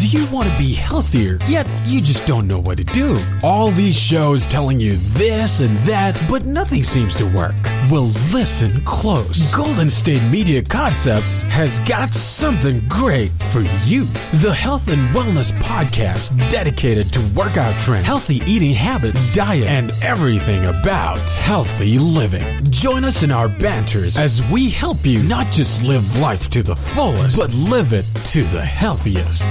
Do you want to be healthier, yet you just don't know what to do? All these shows telling you this and that, but nothing seems to work. Well, listen close. Golden State Media Concepts has got something great for you. The Health and Wellness Podcast dedicated to workout trends, healthy eating habits, diet, and everything about healthy living. Join us in our banters as we help you not just live life to the fullest, but live it to the healthiest.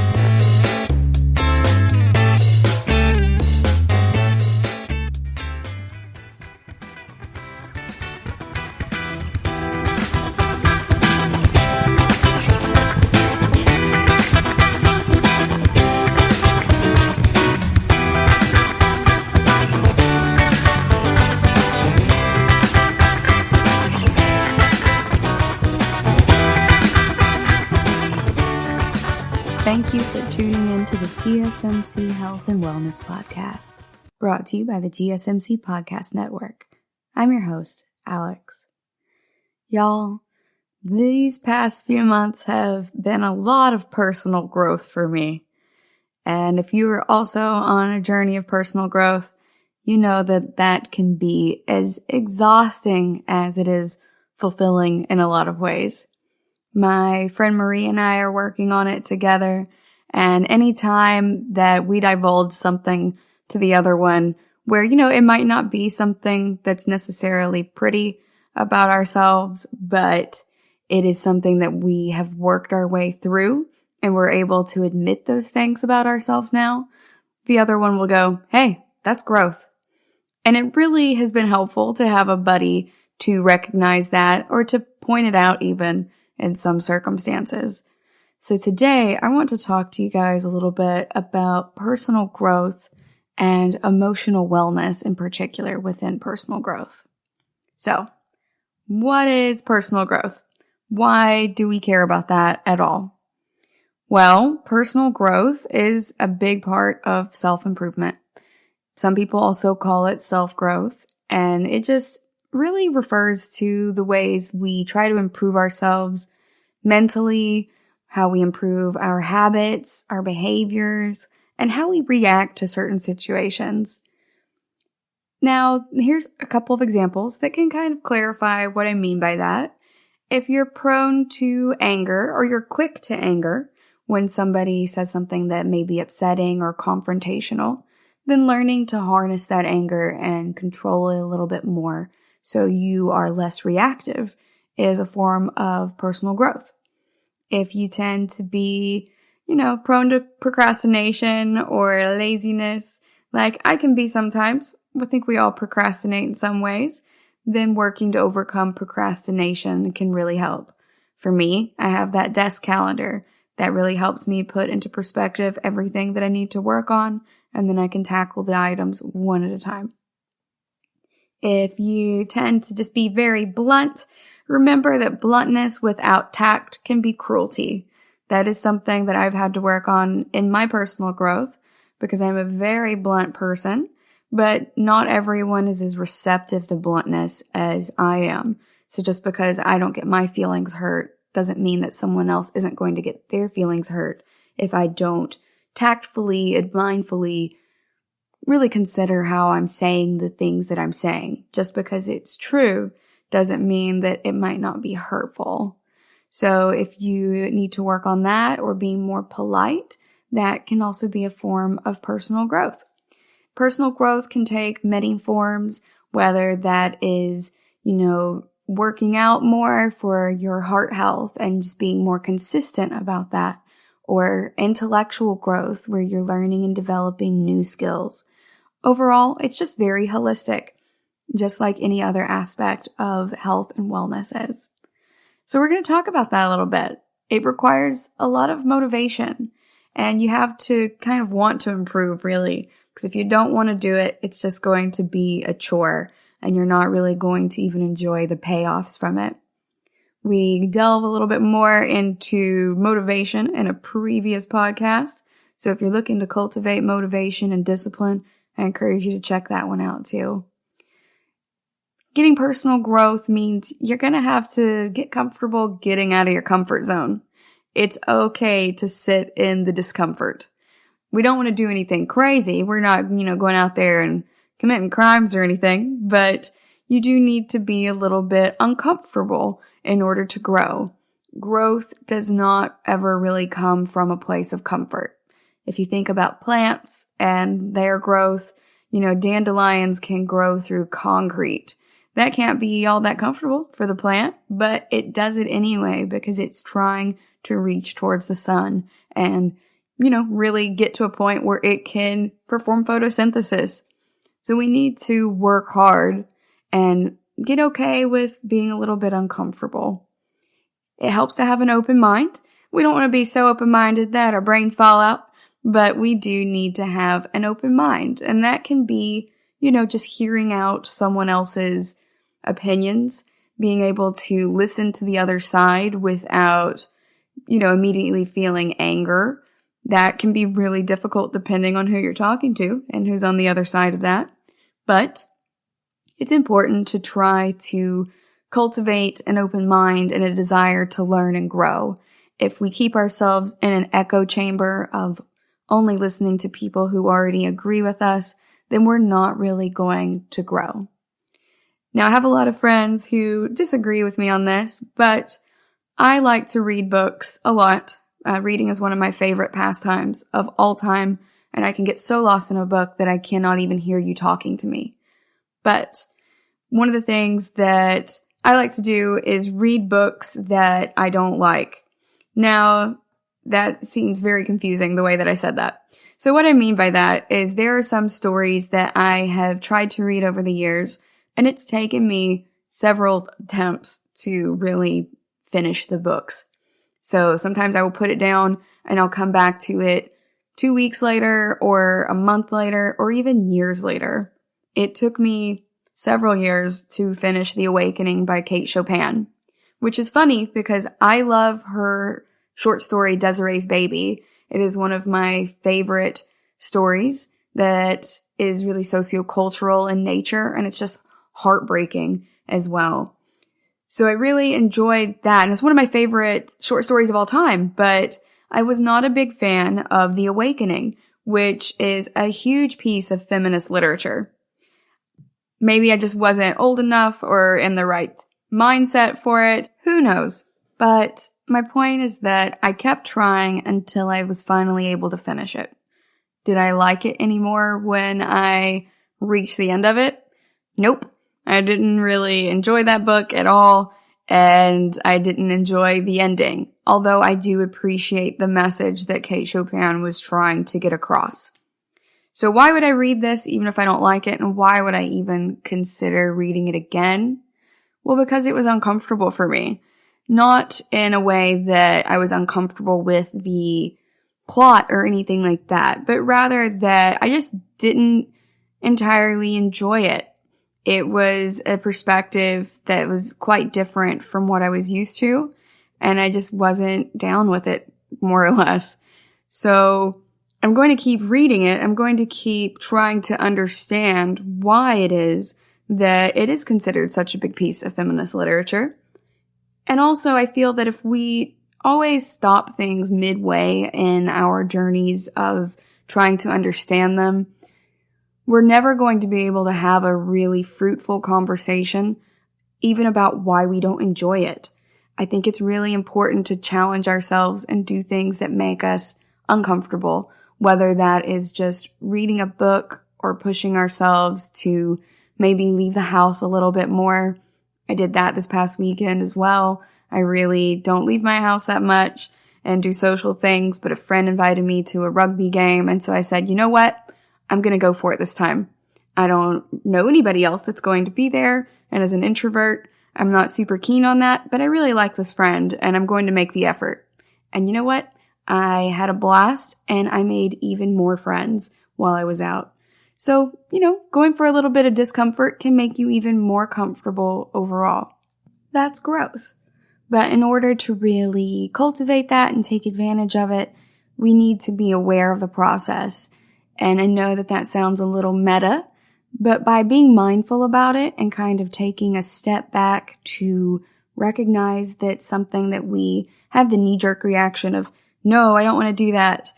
Thank you for tuning in to the GSMC Health and Wellness Podcast, brought to you by the GSMC Podcast Network. I'm your host, Alex. Y'all, these past few months have been a lot of personal growth for me. And if you are also on a journey of personal growth, you know that that can be as exhausting as it is fulfilling in a lot of ways. My friend Marie and I are working on it together, and anytime that we divulge something to the other one where, it might not be something that's necessarily pretty about ourselves, but it is something that we have worked our way through and we're able to admit those things about ourselves now, the other one will go, hey, that's growth. And it really has been helpful to have a buddy to recognize that or to point it out even in some circumstances. So today I want to talk to you guys a little bit about personal growth and emotional wellness in particular within personal growth. So, what is personal growth? Why do we care about that at all? Well, personal growth is a big part of self-improvement. Some people also call it self-growth, and it just really refers to the ways we try to improve ourselves mentally, how we improve our habits, our behaviors, and how we react to certain situations. Now, here's a couple of examples that can kind of clarify what I mean by that. If you're prone to anger or you're quick to anger when somebody says something that may be upsetting or confrontational, then learning to harness that anger and control it a little bit more so you are less reactive is a form of personal growth. If you tend to be, prone to procrastination or laziness, like I can be sometimes, I think we all procrastinate in some ways, then working to overcome procrastination can really help. For me, I have that desk calendar that really helps me put into perspective everything that I need to work on, and then I can tackle the items one at a time. If you tend to just be very blunt, remember that bluntness without tact can be cruelty. That is something that I've had to work on in my personal growth because I'm a very blunt person, but not everyone is as receptive to bluntness as I am. So just because I don't get my feelings hurt doesn't mean that someone else isn't going to get their feelings hurt if I don't tactfully and mindfully really consider how I'm saying the things that I'm saying. Just because it's true doesn't mean that it might not be hurtful. So if you need to work on that or being more polite, that can also be a form of personal growth. Personal growth can take many forms, whether that is, working out more for your heart health and just being more consistent about that, or intellectual growth where you're learning and developing new skills. Overall, it's just very holistic, just like any other aspect of health and wellness is. So we're going to talk about that a little bit. It requires a lot of motivation, and you have to kind of want to improve, really, because if you don't want to do it, it's just going to be a chore, and you're not really going to even enjoy the payoffs from it. We delve a little bit more into motivation in a previous podcast, so if you're looking to cultivate motivation and discipline, I encourage you to check that one out too. Getting personal growth means you're going to have to get comfortable getting out of your comfort zone. It's okay to sit in the discomfort. We don't want to do anything crazy. We're not, going out there and committing crimes or anything, but you do need to be a little bit uncomfortable in order to grow. Growth does not ever really come from a place of comfort. If you think about plants and their growth, dandelions can grow through concrete. That can't be all that comfortable for the plant, but it does it anyway because it's trying to reach towards the sun and, really get to a point where it can perform photosynthesis. So we need to work hard and get okay with being a little bit uncomfortable. It helps to have an open mind. We don't want to be so open-minded that our brains fall out, but we do need to have an open mind. And that can be, just hearing out someone else's opinions, being able to listen to the other side without, immediately feeling anger. That can be really difficult depending on who you're talking to and who's on the other side of that. But it's important to try to cultivate an open mind and a desire to learn and grow. If we keep ourselves in an echo chamber of only listening to people who already agree with us, then we're not really going to grow. Now, I have a lot of friends who disagree with me on this, but I like to read books a lot. Reading is one of my favorite pastimes of all time, and I can get so lost in a book that I cannot even hear you talking to me. But one of the things that I like to do is read books that I don't like. Now, that seems very confusing the way that I said that. So what I mean by that is there are some stories that I have tried to read over the years, and it's taken me several attempts to really finish the books. So sometimes I will put it down and I'll come back to it 2 weeks later or a month later or even years later. It took me several years to finish The Awakening by Kate Chopin, which is funny because I love her short story Desiree's Baby. It is one of my favorite stories that is really sociocultural in nature, and it's just heartbreaking as well. So I really enjoyed that, and it's one of my favorite short stories of all time, but I was not a big fan of The Awakening, which is a huge piece of feminist literature. Maybe I just wasn't old enough or in the right mindset for it. Who knows? But my point is that I kept trying until I was finally able to finish it. Did I like it anymore when I reached the end of it? Nope. I didn't really enjoy that book at all, and I didn't enjoy the ending, although I do appreciate the message that Kate Chopin was trying to get across. So why would I read this even if I don't like it, and why would I even consider reading it again? Well, because it was uncomfortable for me. Not in a way that I was uncomfortable with the plot or anything like that, but rather that I just didn't entirely enjoy it. It was a perspective that was quite different from what I was used to, and I just wasn't down with it, more or less. So I'm going to keep reading it. I'm going to keep trying to understand why it is that it is considered such a big piece of feminist literature. And also, I feel that if we always stop things midway in our journeys of trying to understand them, we're never going to be able to have a really fruitful conversation, even about why we don't enjoy it. I think it's really important to challenge ourselves and do things that make us uncomfortable, whether that is just reading a book or pushing ourselves to maybe leave the house a little bit more. I did that this past weekend as well. I really don't leave my house that much and do social things, but a friend invited me to a rugby game, and so I said, you know what? I'm going to go for it this time. I don't know anybody else that's going to be there, and as an introvert, I'm not super keen on that, but I really like this friend, and I'm going to make the effort. And you know what? I had a blast, and I made even more friends while I was out. So, going for a little bit of discomfort can make you even more comfortable overall. That's growth. But in order to really cultivate that and take advantage of it, we need to be aware of the process. And I know that that sounds a little meta, but by being mindful about it and kind of taking a step back to recognize that something that we have the knee-jerk reaction of, no, I don't want to do that,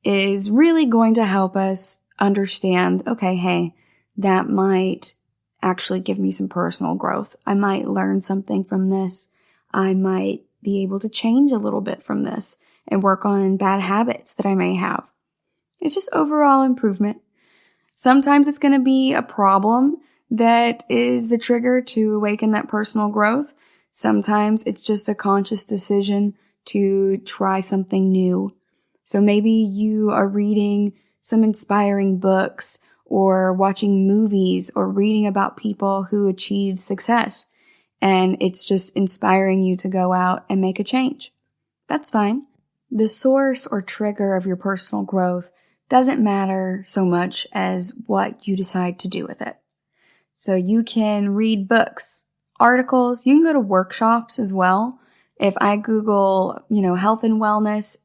is really going to help us understand, okay, hey, that might actually give me some personal growth. I might learn something from this. I might be able to change a little bit from this and work on bad habits that I may have. It's just overall improvement. Sometimes it's going to be a problem that is the trigger to awaken that personal growth. Sometimes it's just a conscious decision to try something new. So maybe you are reading some inspiring books or watching movies or reading about people who achieve success, and it's just inspiring you to go out and make a change. That's fine. The source or trigger of your personal growth doesn't matter so much as what you decide to do with it. So you can read books, articles, you can go to workshops as well. If I Google, health and wellness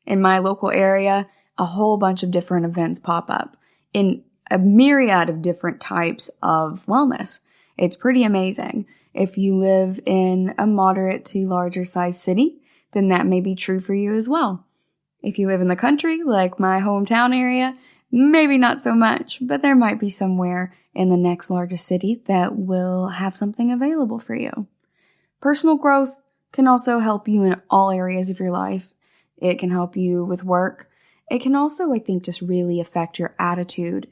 in my local area, a whole bunch of different events pop up in a myriad of different types of wellness. It's pretty amazing. If you live in a moderate to larger size city, then that may be true for you as well. If you live in the country, like my hometown area, maybe not so much, but there might be somewhere in the next largest city that will have something available for you. Personal growth can also help you in all areas of your life. It can help you with work. It can also, I think, just really affect your attitude.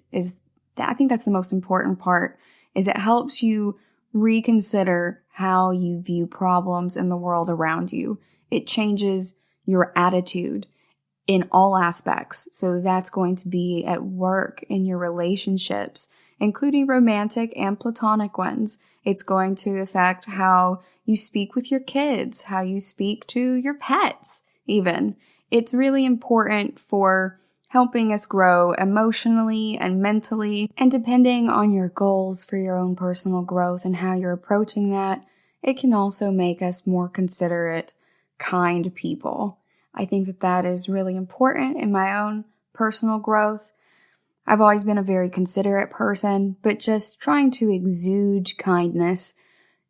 I think that's the most important part, is it helps you reconsider how you view problems in the world around you. It changes your attitude in all aspects. So that's going to be at work, in your relationships, including romantic and platonic ones. It's going to affect how you speak with your kids, how you speak to your pets, even. It's really important for helping us grow emotionally and mentally. And depending on your goals for your own personal growth and how you're approaching that, it can also make us more considerate, kind people. I think that is really important in my own personal growth. I've always been a very considerate person, but just trying to exude kindness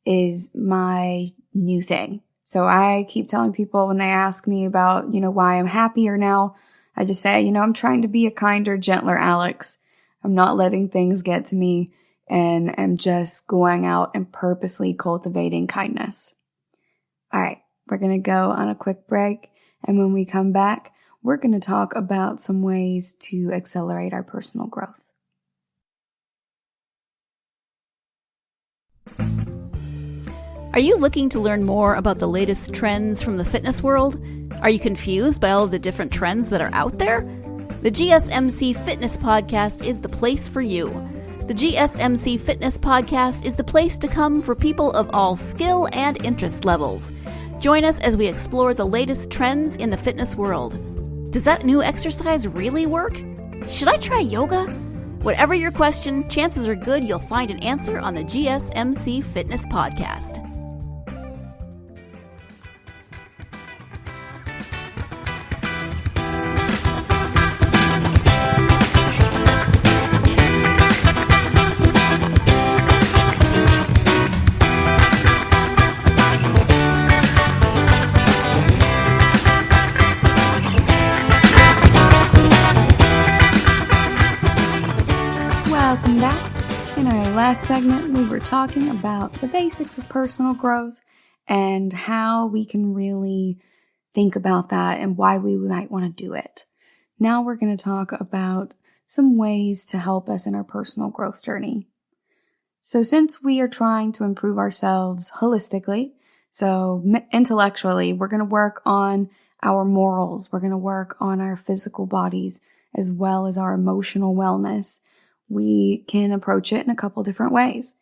is my new thing. So I keep telling people when they ask me about, why I'm happier now, I just say, I'm trying to be a kinder, gentler Alex. I'm not letting things get to me, and I'm just going out and purposely cultivating kindness. All right, we're going to go on a quick break. And when we come back, we're going to talk about some ways to accelerate our personal growth. Are you looking to learn more about the latest trends from the fitness world? Are you confused by all of the different trends that are out there? The GSMC Fitness Podcast is the place for you. The GSMC Fitness Podcast is the place to come for people of all skill and interest levels. Join us as we explore the latest trends in the fitness world. Does that new exercise really work? Should I try yoga? Whatever your question, chances are good you'll find an answer on the GSMC Fitness Podcast. Welcome back. In our last segment, we were talking about the basics of personal growth and how we can really think about that and why we might want to do it. Now we're going to talk about some ways to help us in our personal growth journey. So since we are trying to improve ourselves holistically, so intellectually, we're going to work on our morals. We're going to work on our physical bodies as well as our emotional wellness. We can approach it in a couple different ways.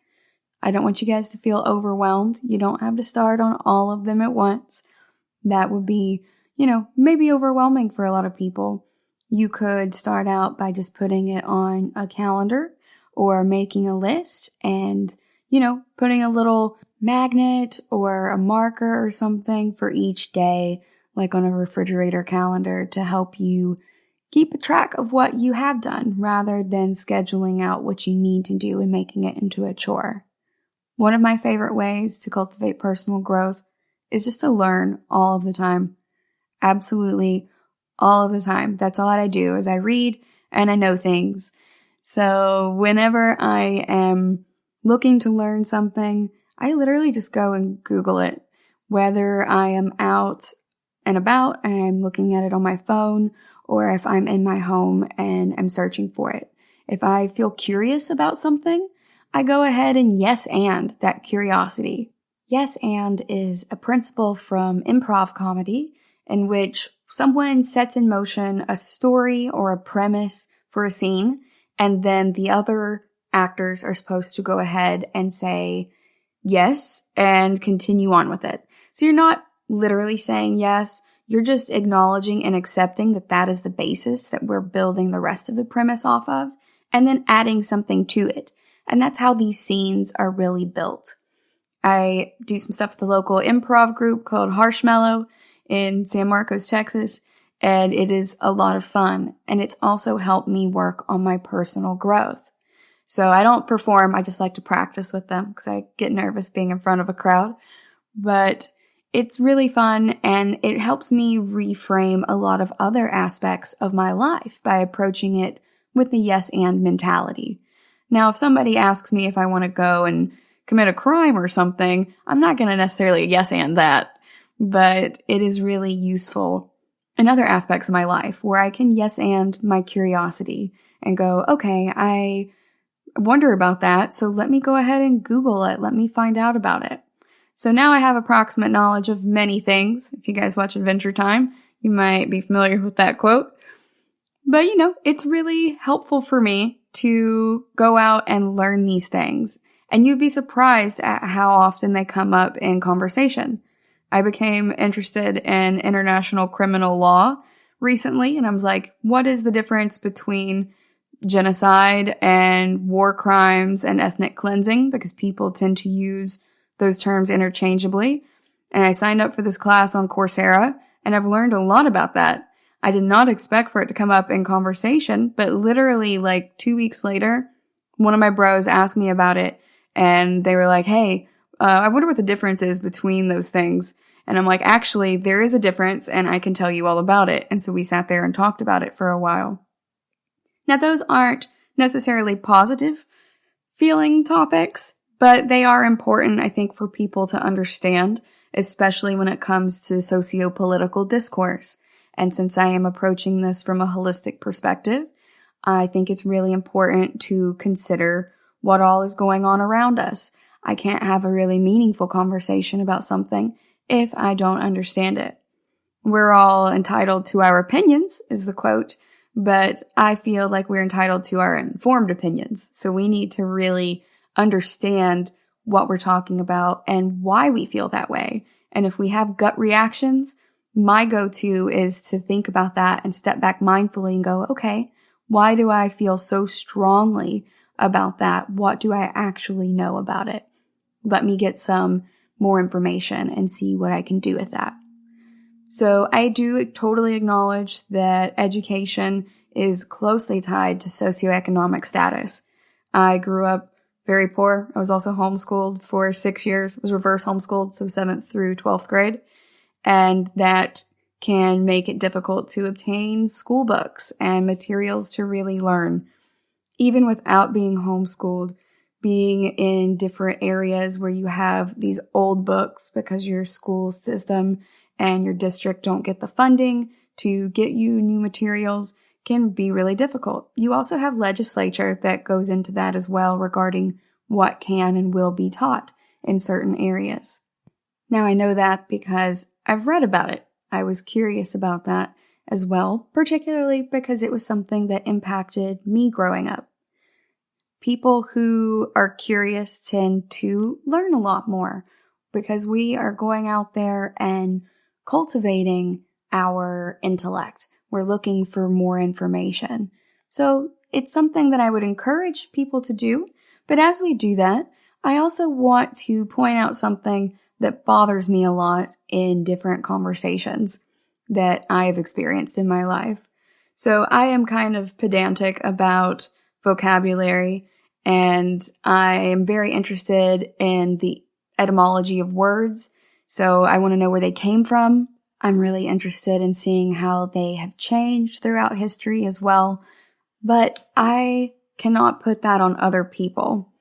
I don't want you guys to feel overwhelmed. You don't have to start on all of them at once. That would be, maybe overwhelming for a lot of people. You could start out by just putting it on a calendar or making a list and, putting a little magnet or a marker or something for each day, like on a refrigerator calendar, to help you keep a track of what you have done rather than scheduling out what you need to do and making it into a chore. One of my favorite ways to cultivate personal growth is just to learn all of the time. Absolutely all of the time. That's all I do is I read and I know things. So whenever I am looking to learn something, I literally just go and Google it. Whether I am out and about and I'm looking at it on my phone, or if I'm in my home and I'm searching for it. If I feel curious about something, I go ahead and yes and that curiosity. Yes and is a principle from improv comedy in which someone sets in motion a story or a premise for a scene, and then the other actors are supposed to go ahead and say yes and continue on with it. So you're not literally saying yes, you're just acknowledging and accepting that that is the basis that we're building the rest of the premise off of, and then adding something to it. And that's how these scenes are really built. I do some stuff with the local improv group called Harshmallow in San Marcos, Texas, and it is a lot of fun. And it's also helped me work on my personal growth. So I don't perform, I just like to practice with them because I get nervous being in front of a crowd. But it's really fun, and it helps me reframe a lot of other aspects of my life by approaching it with the yes and mentality. Now, if somebody asks me if I want to go and commit a crime or something, I'm not going to necessarily yes and that, but it is really useful in other aspects of my life where I can yes and my curiosity and go, okay, I wonder about that, so let me go ahead and Google it. Let me find out about it. So now I have approximate knowledge of many things. If you guys watch Adventure Time, you might be familiar with that quote. But it's really helpful for me to go out and learn these things. And you'd be surprised at how often they come up in conversation. I became interested in international criminal law recently, and I was like, what is the difference between genocide and war crimes and ethnic cleansing? Because people tend to use those terms interchangeably. And I signed up for this class on Coursera, and I've learned a lot about that. I did not expect for it to come up in conversation, but literally like 2 weeks later, one of my bros asked me about it, and they were like, hey, I wonder what the difference is between those things. And I'm like, actually, there is a difference, and I can tell you all about it. And so we sat there and talked about it for a while. Now, those aren't necessarily positive feeling topics, but they are important, I think, for people to understand, especially when it comes to socio-political discourse. And since I am approaching this from a holistic perspective, I think it's really important to consider what all is going on around us. I can't have a really meaningful conversation about something if I don't understand it. We're all entitled to our opinions, is the quote, but I feel like we're entitled to our informed opinions. So we need to really understand what we're talking about and why we feel that way. And if we have gut reactions, my go-to is to think about that and step back mindfully and go, okay, why do I feel so strongly about that? What do I actually know about it? Let me get some more information and see what I can do with that. So I do totally acknowledge that education is closely tied to socioeconomic status. I grew up very poor. I was also homeschooled for 6 years. I was reverse homeschooled, so 7th through 12th grade. And that can make it difficult to obtain school books and materials to really learn. Even without being homeschooled, being in different areas where you have these old books because your school system and your district don't get the funding to get you new materials can be really difficult. You also have legislature that goes into that as well regarding what can and will be taught in certain areas. Now I know that because I've read about it. I was curious about that as well, particularly because it was something that impacted me growing up. People who are curious tend to learn a lot more because we are going out there and cultivating our intellect. We're looking for more information. So it's something that I would encourage people to do. But as we do that, I also want to point out something that bothers me a lot in different conversations that I have experienced in my life. So I am kind of pedantic about vocabulary, and I am very interested in the etymology of words. So I want to know where they came from. I'm really interested in seeing how they have changed throughout history as well. But I cannot put that on other people.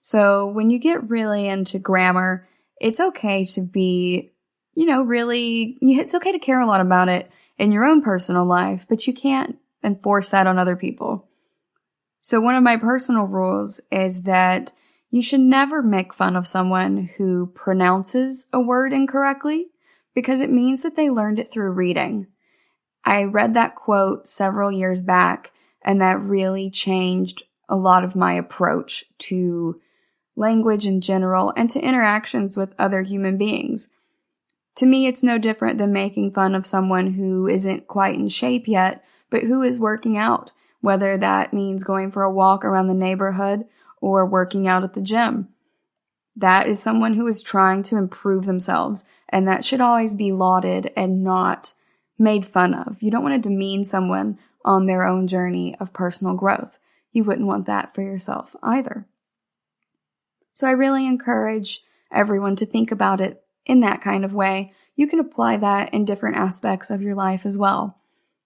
So when you get really into grammar, it's okay to be, it's okay to care a lot about it in your own personal life, but you can't enforce that on other people. So one of my personal rules is that you should never make fun of someone who pronounces a word incorrectly, because it means that they learned it through reading. I read that quote several years back, and that really changed a lot of my approach to language in general and to interactions with other human beings. To me, it's no different than making fun of someone who isn't quite in shape yet, but who is working out, whether that means going for a walk around the neighborhood or working out at the gym. That is someone who is trying to improve themselves, and that should always be lauded and not made fun of. You don't want to demean someone on their own journey of personal growth. You wouldn't want that for yourself either. So I really encourage everyone to think about it in that kind of way. You can apply that in different aspects of your life as well.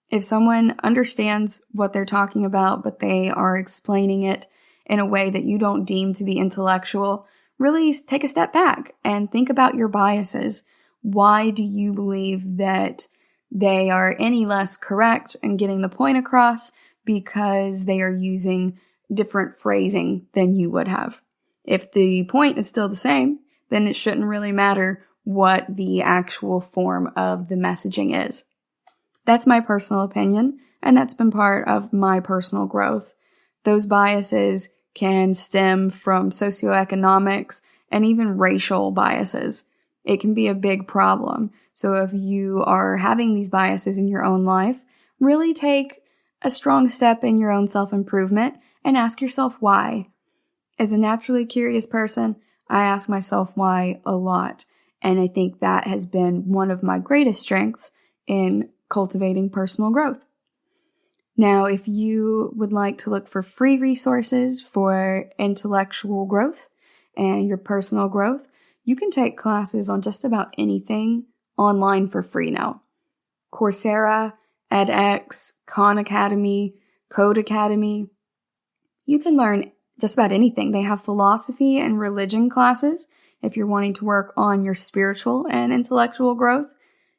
If someone understands what they're talking about, but they are explaining it in a way that you don't deem to be intellectual, really take a step back and think about your biases. Why do you believe that they are any less correct in getting the point across because they are using different phrasing than you would have? If the point is still the same, then it shouldn't really matter what the actual form of the messaging is. That's my personal opinion, and that's been part of my personal growth. Those biases can stem from socioeconomics and even racial biases. It can be a big problem. So if you are having these biases in your own life, really take a strong step in your own self-improvement and ask yourself why. As a naturally curious person, I ask myself why a lot. And I think that has been one of my greatest strengths in cultivating personal growth. Now, if you would like to look for free resources for intellectual growth and your personal growth, you can take classes on just about anything online for free now. Coursera, edX, Khan Academy, Code Academy. You can learn just about anything. They have philosophy and religion classes if you're wanting to work on your spiritual and intellectual growth.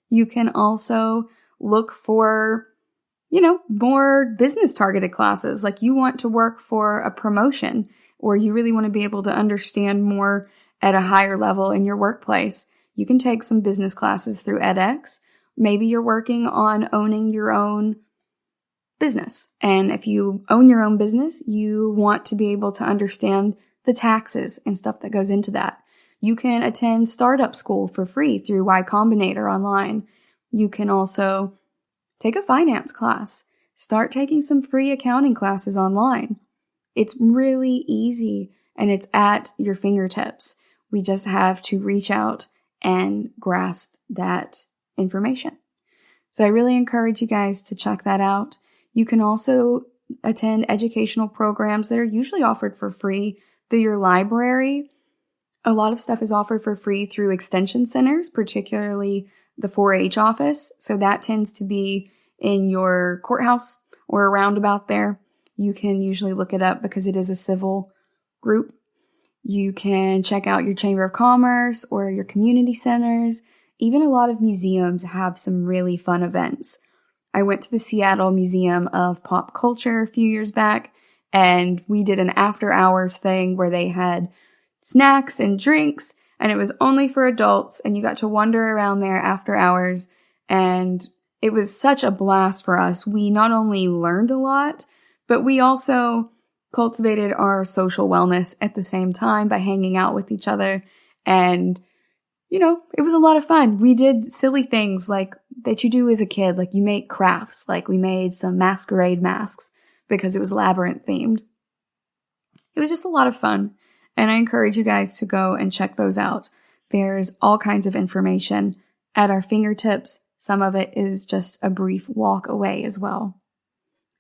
You can also look for, more business targeted classes. Like you want to work for a promotion, or you really want to be able to understand more at a higher level in your workplace. You can take some business classes through edX. Maybe you're working on owning your own business. And if you own your own business, you want to be able to understand the taxes and stuff that goes into that. You can attend startup school for free through Y Combinator online. You can also take a finance class. Start taking some free accounting classes online. It's really easy and it's at your fingertips. We just have to reach out and grasp that information. So I really encourage you guys to check that out. You can also attend educational programs that are usually offered for free through your library. A lot of stuff is offered for free through extension centers, particularly the 4-H office. So that tends to be in your courthouse or around about there. You can usually look it up because it is a civil group. You can check out your Chamber of Commerce or your community centers. Even a lot of museums have some really fun events. I went to the Seattle Museum of Pop Culture a few years back, and we did an after hours thing where they had snacks and drinks, and it was only for adults, and you got to wander around there after hours, and it was such a blast for us. We not only learned a lot, but we also cultivated our social wellness at the same time by hanging out with each other. And, it was a lot of fun. We did silly things like that you do as a kid. Like you make crafts. Like we made some masquerade masks because it was labyrinth themed. It was just a lot of fun. And I encourage you guys to go and check those out. There's all kinds of information at our fingertips. Some of it is just a brief walk away as well.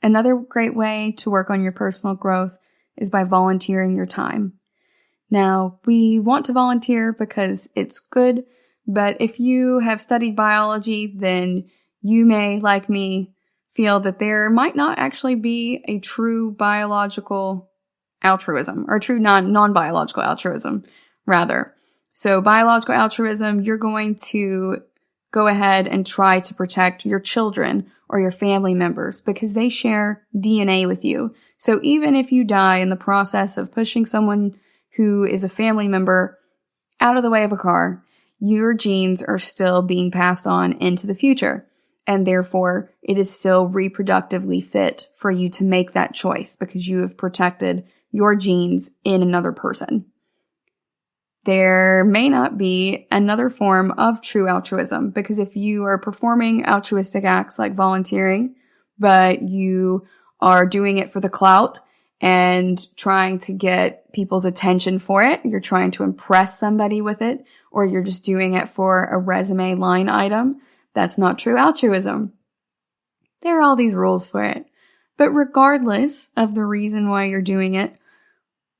Another great way to work on your personal growth is by volunteering your time. Now, we want to volunteer because it's good But if you have studied biology, then you may, like me, feel that there might not actually be a true biological altruism, or true non-biological altruism, rather. So biological altruism, you're going to go ahead and try to protect your children or your family members because they share DNA with you. So even if you die in the process of pushing someone who is a family member out of the way of a car, your genes are still being passed on into the future. And therefore, it is still reproductively fit for you to make that choice because you have protected your genes in another person. There may not be another form of true altruism because if you are performing altruistic acts like volunteering, but you are doing it for the clout and trying to get people's attention for it, you're trying to impress somebody with it, or you're just doing it for a resume line item, that's not true altruism. There are all these rules for it. But regardless of the reason why you're doing it,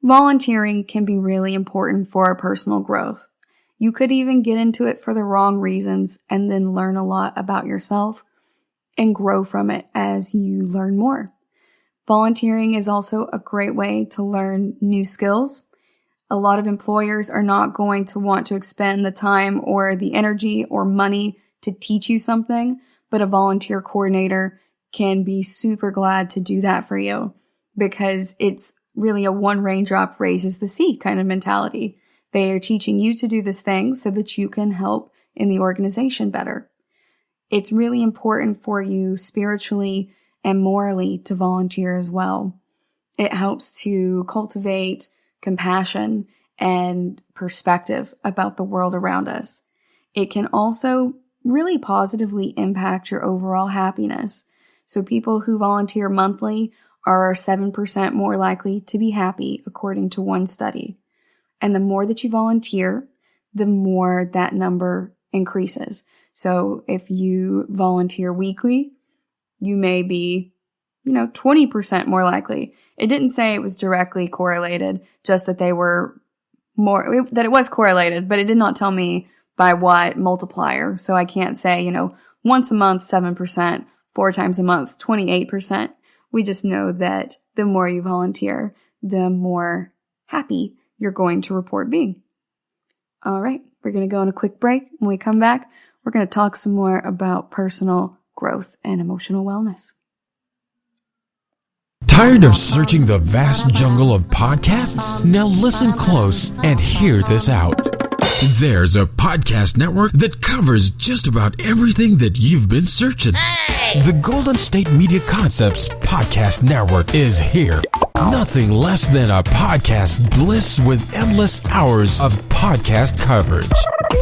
volunteering can be really important for our personal growth. You could even get into it for the wrong reasons and then learn a lot about yourself and grow from it as you learn more. Volunteering is also a great way to learn new skills. A lot of employers are not going to want to expend the time or the energy or money to teach you something, but a volunteer coordinator can be super glad to do that for you because it's really a one raindrop raises the sea kind of mentality. They are teaching you to do this thing so that you can help in the organization better. It's really important for you spiritually and morally to volunteer as well. It helps to cultivate compassion and perspective about the world around us. It can also really positively impact your overall happiness. So people who volunteer monthly are 7% more likely to be happy, according to one study. And the more that you volunteer, the more that number increases. So if you volunteer weekly, you may be, 20% more likely. It didn't say it was directly correlated, just that they were that it was correlated, but it did not tell me by what multiplier. So I can't say, once a month, 7%, 4 times a month, 28%. We just know that the more you volunteer, the more happy you're going to report being. All right, we're going to go on a quick break. When we come back, we're going to talk some more about personal growth and emotional wellness. Tired of searching the vast jungle of podcasts? Now listen close and hear this out. There's a podcast network that covers just about everything that you've been searching. Hey! The Golden State Media Concepts Podcast Network is here. Nothing less than a podcast bliss with endless hours of podcast coverage.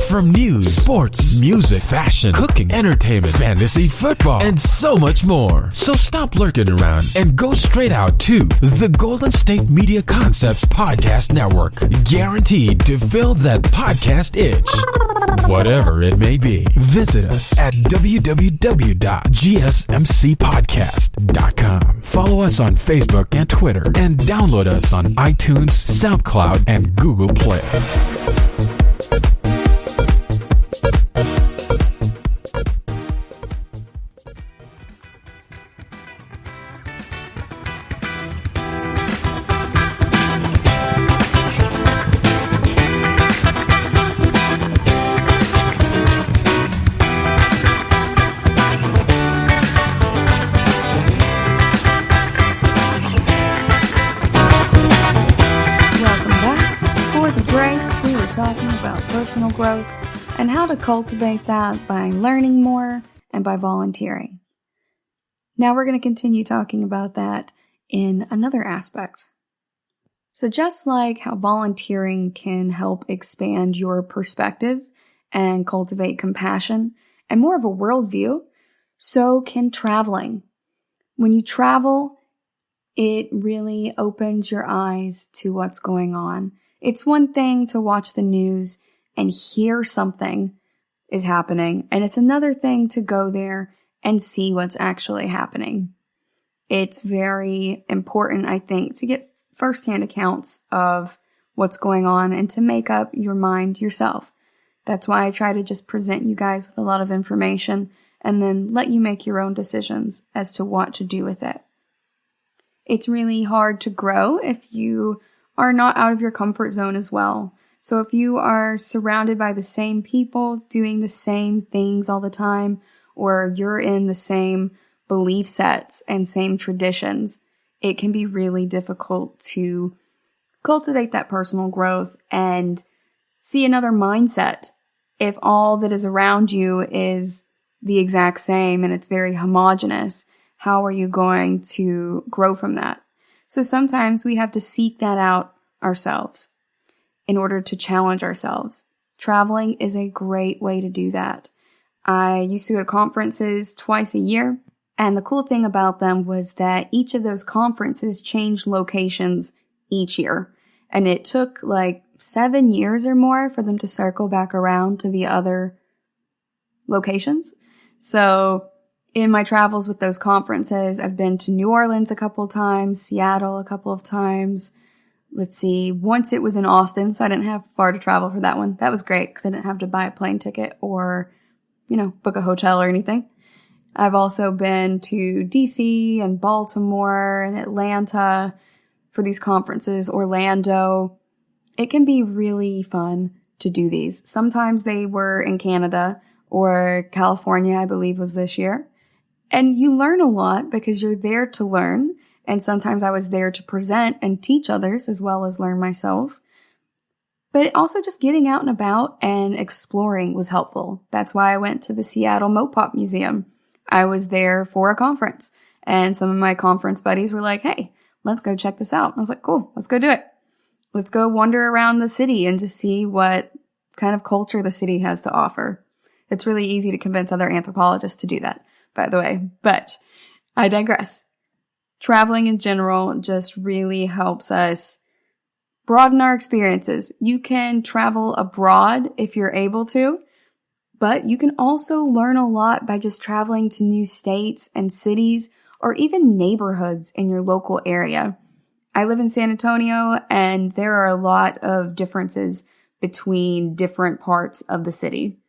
From news, sports, music, fashion, cooking, entertainment, fantasy, football, and so much more. So stop lurking around and go straight out to the Golden State Media Concepts Podcast Network. Guaranteed to fill that podcast itch. Whatever it may be. Visit us at www.gsmcpodcast.com. Follow us on Facebook and Twitter, and download us on iTunes, SoundCloud, and Google Play. Personal growth and how to cultivate that by learning more and by volunteering. Now we're going to continue talking about that in another aspect. So just like how volunteering can help expand your perspective and cultivate compassion and more of a worldview, so can traveling. When you travel, it really opens your eyes to what's going on. It's one thing to watch the news and hear something is happening, and it's another thing to go there and see what's actually happening. It's very important, I think, to get firsthand accounts of what's going on and to make up your mind yourself. That's why I try to just present you guys with a lot of information and then let you make your own decisions as to what to do with it. It's really hard to grow if you are not out of your comfort zone as well. So if you are surrounded by the same people doing the same things all the time, or you're in the same belief sets and same traditions, it can be really difficult to cultivate that personal growth and see another mindset if all that is around you is the exact same and it's very homogenous. How are you going to grow from that? So sometimes we have to seek that out ourselves in order to challenge ourselves. Traveling is a great way to do that. I used to go to conferences twice a year, and the cool thing about them was that each of those conferences changed locations each year. And it took like 7 years or more for them to circle back around to the other locations. So in my travels with those conferences, I've been to New Orleans a couple of times, Seattle a couple of times. Let's see, once it was in Austin, so I didn't have far to travel for that one. That was great because I didn't have to buy a plane ticket or, book a hotel or anything. I've also been to DC and Baltimore and Atlanta for these conferences, Orlando. It can be really fun to do these. Sometimes they were in Canada or California, I believe was this year. And you learn a lot because you're there to learn. And sometimes I was there to present and teach others as well as learn myself. But also just getting out and about and exploring was helpful. That's why I went to the Seattle Mopop Museum. I was there for a conference, and some of my conference buddies were like, hey, let's go check this out. I was like, cool, let's go do it. Let's go wander around the city and just see what kind of culture the city has to offer. It's really easy to convince other anthropologists to do that, by the way, but I digress. Traveling in general just really helps us broaden our experiences. You can travel abroad if you're able to, but you can also learn a lot by just traveling to new states and cities or even neighborhoods in your local area. I live in San Antonio, and there are a lot of differences between different parts of the city.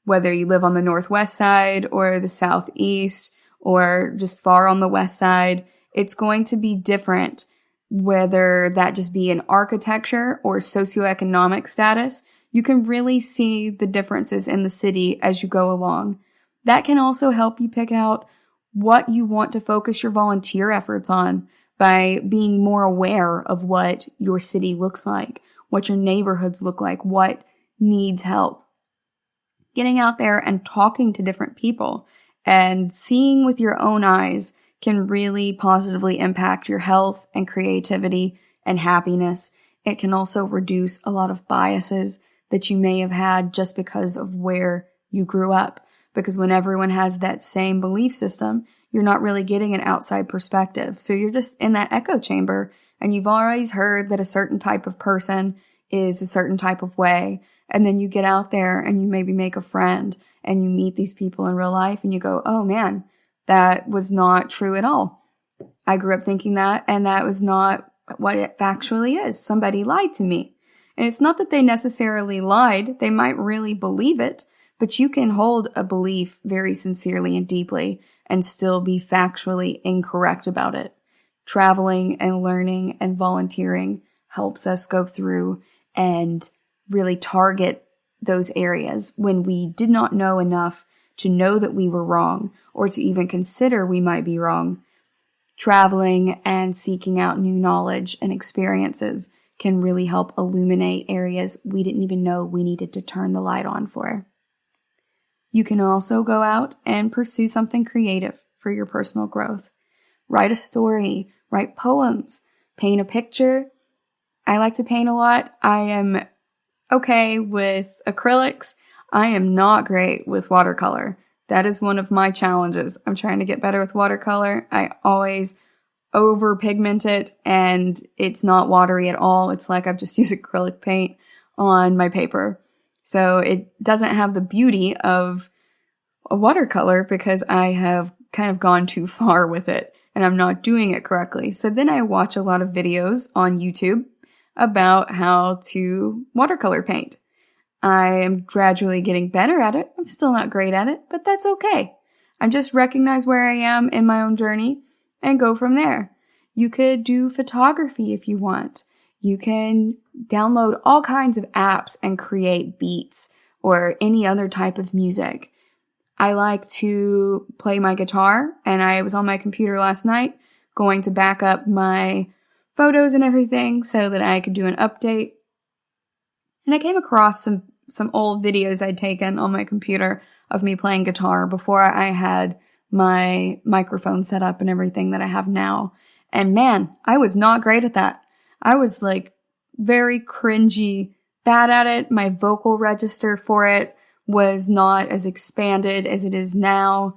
Whether you live on the northwest side or the southeast or just far on the west side, it's going to be different, whether that just be in architecture or socioeconomic status. You can really see the differences in the city as you go along. That can also help you pick out what you want to focus your volunteer efforts on by being more aware of what your city looks like, what your neighborhoods look like, what needs help. Getting out there and talking to different people and seeing with your own eyes can really positively impact your health and creativity and happiness. It can also reduce a lot of biases that you may have had just because of where you grew up. Because when everyone has that same belief system, you're not really getting an outside perspective. So you're just in that echo chamber, and you've always heard that a certain type of person is a certain type of way. And then you get out there and you maybe make a friend and you meet these people in real life and you go, oh man, that was not true at all. I grew up thinking that, and that was not what it factually is. Somebody lied to me. And it's not that they necessarily lied. They might really believe it, but you can hold a belief very sincerely and deeply and still be factually incorrect about it. Traveling and learning and volunteering helps us go through and really target those areas when we did not know enough to know that we were wrong or to even consider we might be wrong. Traveling and seeking out new knowledge and experiences can really help illuminate areas we didn't even know we needed to turn the light on for. You can also go out and pursue something creative for your personal growth. Write a story, write poems, paint a picture. I like to paint a lot. I am okay with acrylics. I am not great with watercolor. That is one of my challenges. I'm trying to get better with watercolor. I always over-pigment it, and it's not watery at all. It's like I've just used acrylic paint on my paper. So it doesn't have the beauty of a watercolor because I have kind of gone too far with it and I'm not doing it correctly. So then I watch a lot of videos on YouTube about how to watercolor paint. I am gradually getting better at it. I'm still not great at it, but that's okay. I just recognize where I am in my own journey and go from there. You could do photography if you want. You can download all kinds of apps and create beats or any other type of music. I like to play my guitar, and I was on my computer last night going to back up my photos and everything so that I could do an update. And I came across some old videos I'd taken on my computer of me playing guitar before I had my microphone set up and everything that I have now. And man, I was not great at that. I was like very cringy, bad at it. My vocal register for it was not as expanded as it is now.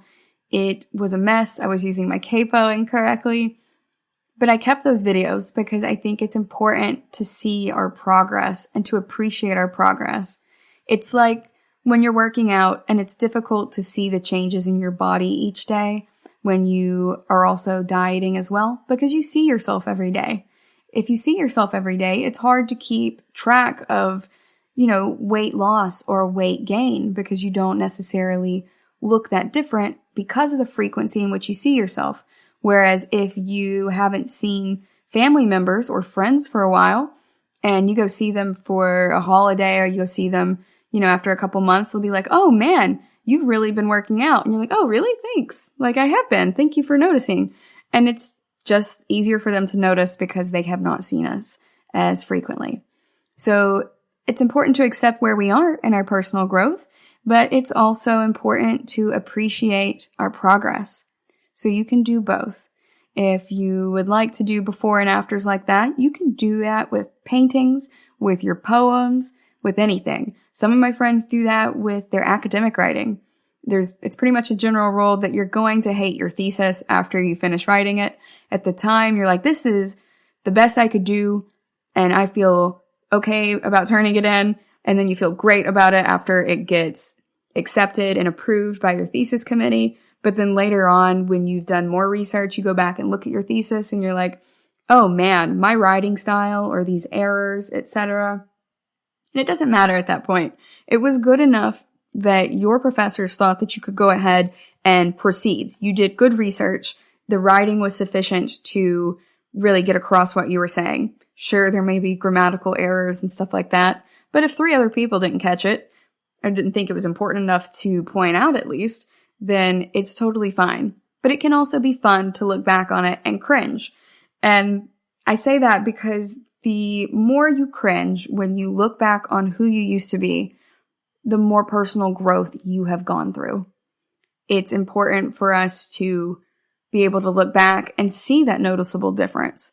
It was a mess. I was using my capo incorrectly. But I kept those videos because I think it's important to see our progress and to appreciate our progress. It's like when you're working out and it's difficult to see the changes in your body each day when you are also dieting as well, because you see yourself every day. If you see yourself every day, it's hard to keep track of, weight loss or weight gain because you don't necessarily look that different because of the frequency in which you see yourself. Whereas if you haven't seen family members or friends for a while and you go see them for a holiday or you go see them, after a couple months, they'll be like, oh man, you've really been working out. And you're like, oh, really? Thanks. Like I have been. Thank you for noticing. And it's just easier for them to notice because they have not seen us as frequently. So it's important to accept where we are in our personal growth, but it's also important to appreciate our progress. So you can do both. If you would like to do before and afters like that, you can do that with paintings, with your poems, with anything. Some of my friends do that with their academic writing. It's pretty much a general rule that you're going to hate your thesis after you finish writing it. At the time, you're like, this is the best I could do, and I feel okay about turning it in, and then you feel great about it after it gets accepted and approved by your thesis committee. But then later on, when you've done more research, you go back and look at your thesis and you're like, oh man, my writing style or these errors, etc. And it doesn't matter at that point. It was good enough that your professors thought that you could go ahead and proceed. You did good research. The writing was sufficient to really get across what you were saying. Sure, there may be grammatical errors and stuff like that, but if 3 other people didn't catch it, or didn't think it was important enough to point out at least, then it's totally fine. But it can also be fun to look back on it and cringe. And I say that because the more you cringe when you look back on who you used to be, the more personal growth you have gone through. It's important for us to be able to look back and see that noticeable difference.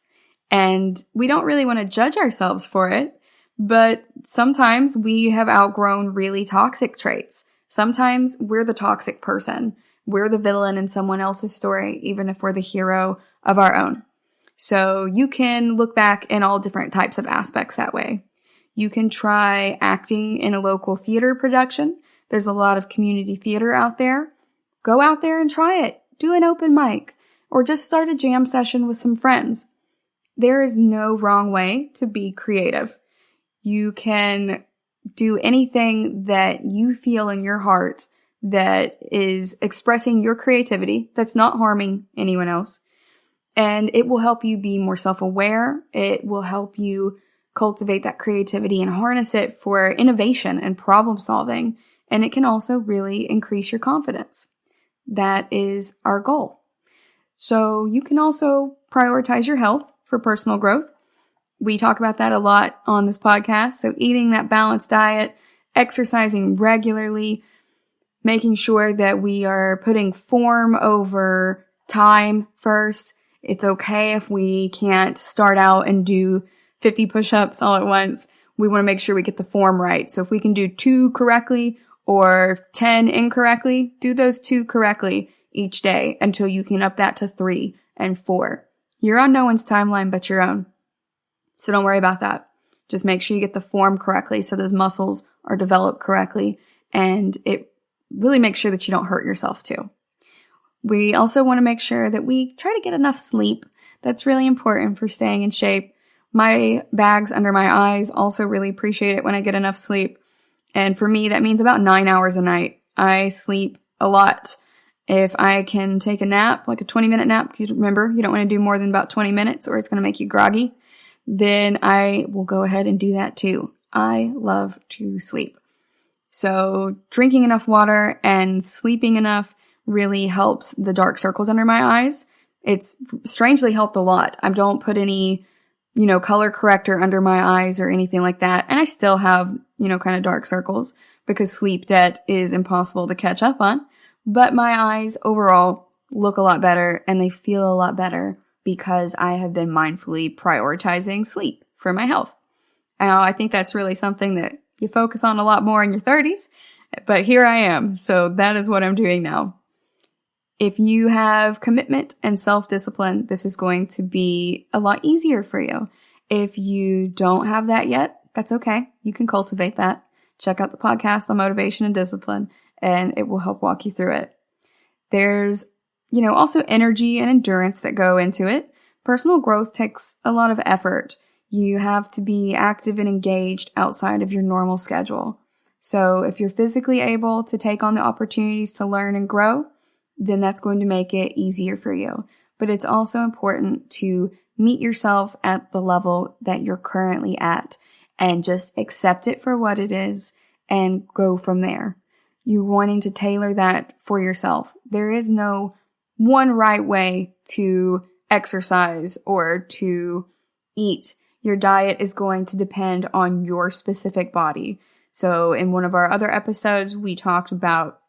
And we don't really want to judge ourselves for it, but sometimes we have outgrown really toxic traits. Sometimes we're the toxic person. We're the villain in someone else's story, even if we're the hero of our own. So you can look back in all different types of aspects that way. You can try acting in a local theater production. There's a lot of community theater out there. Go out there and try it. Do an open mic or just start a jam session with some friends. There is no wrong way to be creative. You can do anything that you feel in your heart that is expressing your creativity, that's not harming anyone else. And it will help you be more self-aware. It will help you cultivate that creativity and harness it for innovation and problem solving. And it can also really increase your confidence. That is our goal. So you can also prioritize your health for personal growth. We talk about that a lot on this podcast. So eating that balanced diet, exercising regularly, making sure that we are putting form over time first. It's okay if we can't start out and do 50 push-ups all at once. We want to make sure we get the form right. So if we can do 2 correctly or 10 incorrectly, do those 2 correctly each day until you can up that to 3 and 4. You're on no one's timeline but your own. So don't worry about that. Just make sure you get the form correctly so those muscles are developed correctly, and it really makes sure that you don't hurt yourself too. We also want to make sure that we try to get enough sleep. That's really important for staying in shape. My bags under my eyes also really appreciate it when I get enough sleep. And for me, that means about 9 hours a night. I sleep a lot. If I can take a nap, like a 20-minute nap, because remember, you don't want to do more than about 20 minutes or it's going to make you groggy, then I will go ahead and do that too. I love to sleep. So drinking enough water and sleeping enough really helps the dark circles under my eyes. It's strangely helped a lot. I don't put any, color corrector under my eyes or anything like that. And I still have, kind of dark circles because sleep debt is impossible to catch up on. But my eyes overall look a lot better and they feel a lot better because I have been mindfully prioritizing sleep for my health. Now, I think that's really something that you focus on a lot more in your 30s, but here I am. So that is what I'm doing now. If you have commitment and self-discipline, this is going to be a lot easier for you. If you don't have that yet, that's okay. You can cultivate that. Check out the podcast on motivation and discipline, and it will help walk you through it. There's, also energy and endurance that go into it. Personal growth takes a lot of effort. You have to be active and engaged outside of your normal schedule. So if you're physically able to take on the opportunities to learn and grow, then that's going to make it easier for you. But it's also important to meet yourself at the level that you're currently at and just accept it for what it is and go from there. You're wanting to tailor that for yourself. There is no one right way to exercise or to eat. Your diet is going to depend on your specific body. So in one of our other episodes, we talked about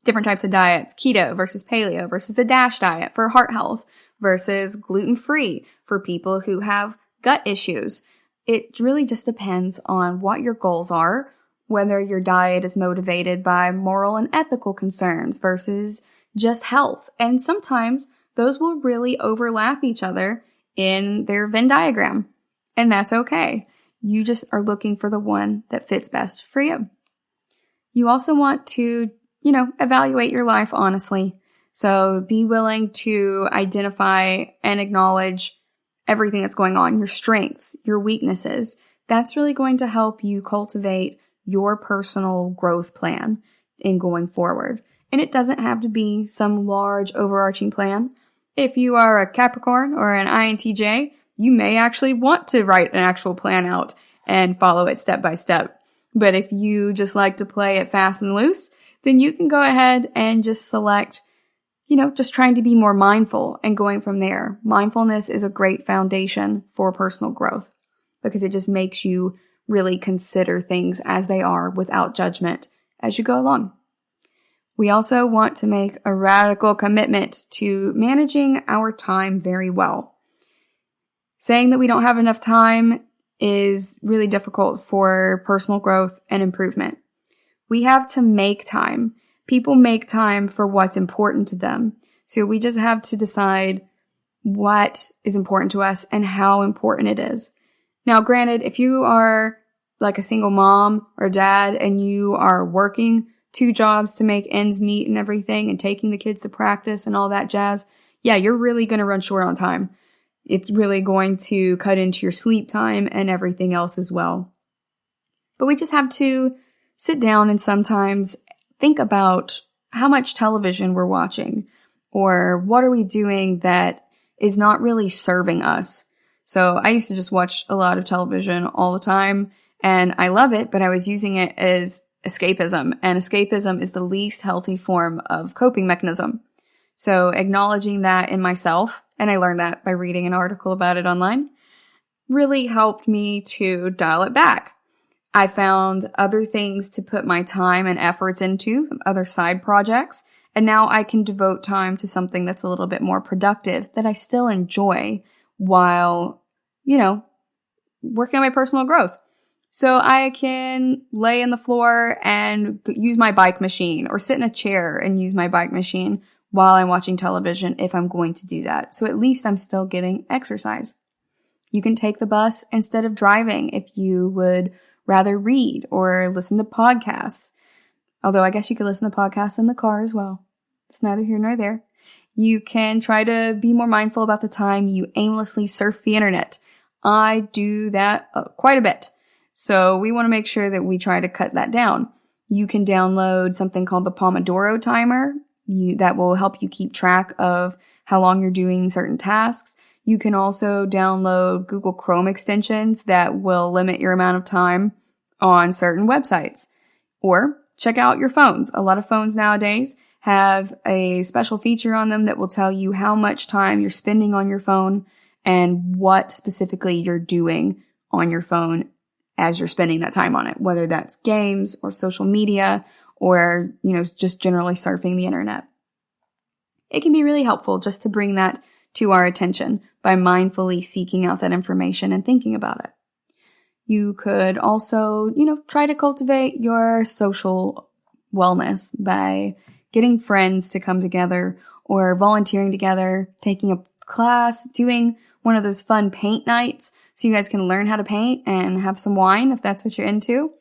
different types of diets, keto versus paleo versus the DASH diet for heart health versus gluten-free for people who have gut issues. It really just depends on what your goals are, whether your diet is motivated by moral and ethical concerns versus just health. And sometimes those will really overlap each other in their Venn diagram. And that's okay. You just are looking for the one that fits best for you. You also want to evaluate your life honestly. So be willing to identify and acknowledge everything that's going on, your strengths, your weaknesses. That's really going to help you cultivate your personal growth plan in going forward. And it doesn't have to be some large overarching plan. If you are a Capricorn or an INTJ, you may actually want to write an actual plan out and follow it step by step. But if you just like to play it fast and loose, then you can go ahead and just select, just trying to be more mindful and going from there. Mindfulness is a great foundation for personal growth because it just makes you really consider things as they are without judgment as you go along. We also want to make a radical commitment to managing our time very well. Saying that we don't have enough time is really difficult for personal growth and improvement. We have to make time. People make time for what's important to them. So we just have to decide what is important to us and how important it is. Now, granted, if you are like a single mom or dad and you are working 2 jobs to make ends meet and everything and taking the kids to practice and all that jazz, yeah, you're really going to run short on time. It's really going to cut into your sleep time and everything else as well. But we just have to sit down and sometimes think about how much television we're watching or what are we doing that is not really serving us. So I used to just watch a lot of television all the time and I love it, but I was using it as escapism, and escapism is the least healthy form of coping mechanism. So acknowledging that in myself, and I learned that by reading an article about it online, really helped me to dial it back. I found other things to put my time and efforts into, other side projects, and now I can devote time to something that's a little bit more productive that I still enjoy while, working on my personal growth. So I can lay in the floor and use my bike machine or sit in a chair and use my bike machine while I'm watching television if I'm going to do that. So at least I'm still getting exercise. You can take the bus instead of driving if you would rather read or listen to podcasts. Although I guess you could listen to podcasts in the car as well. It's neither here nor there. You can try to be more mindful about the time you aimlessly surf the internet. I do that quite a bit. So we want to make sure that we try to cut that down. You can download something called the Pomodoro timer that will help you keep track of how long you're doing certain tasks. You can also download Google Chrome extensions that will limit your amount of time on certain websites. Or check out your phones. A lot of phones nowadays have a special feature on them that will tell you how much time you're spending on your phone and what specifically you're doing on your phone as you're spending that time on it, whether that's games or social media or, just generally surfing the internet. It can be really helpful just to bring that to our attention by mindfully seeking out that information and thinking about it. You could also, try to cultivate your social wellness by getting friends to come together or volunteering together, taking a class, doing one of those fun paint nights so you guys can learn how to paint and have some wine if that's what you're into.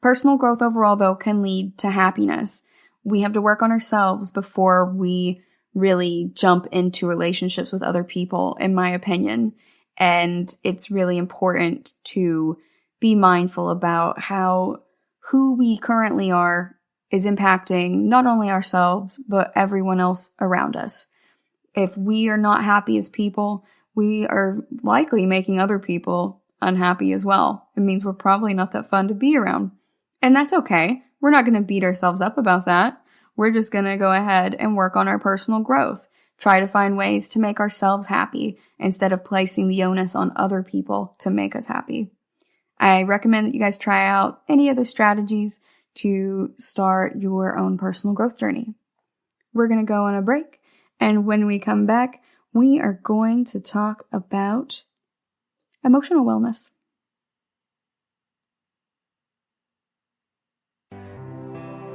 Personal growth overall, though, can lead to happiness. We have to work on ourselves before we really jump into relationships with other people, in my opinion. And it's really important to be mindful about how who we currently are is impacting not only ourselves, but everyone else around us. If we are not happy as people, we are likely making other people unhappy as well. It means we're probably not that fun to be around. And that's okay. We're not going to beat ourselves up about that. We're just going to go ahead and work on our personal growth. Try to find ways to make ourselves happy instead of placing the onus on other people to make us happy. I recommend that you guys try out any of the strategies to start your own personal growth journey. We're going to go on a break, and when we come back, we are going to talk about emotional wellness.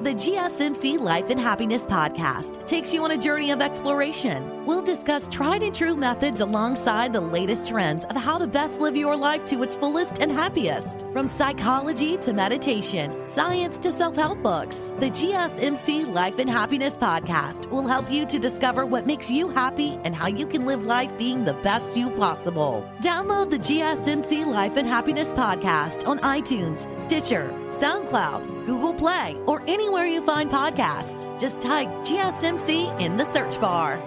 The GSMC Life and Happiness podcast takes you on a journey of exploration. We'll discuss tried and true methods alongside the latest trends of how to best live your life to its fullest and happiest. From psychology to meditation, science to self-help books, the GSMC Life and Happiness podcast will help you to discover what makes you happy and how you can live life being the best you possible. Download the GSMC Life and Happiness podcast on iTunes, Stitcher, SoundCloud, Google Play, or anywhere you find podcasts. Just type GSMC in the search bar.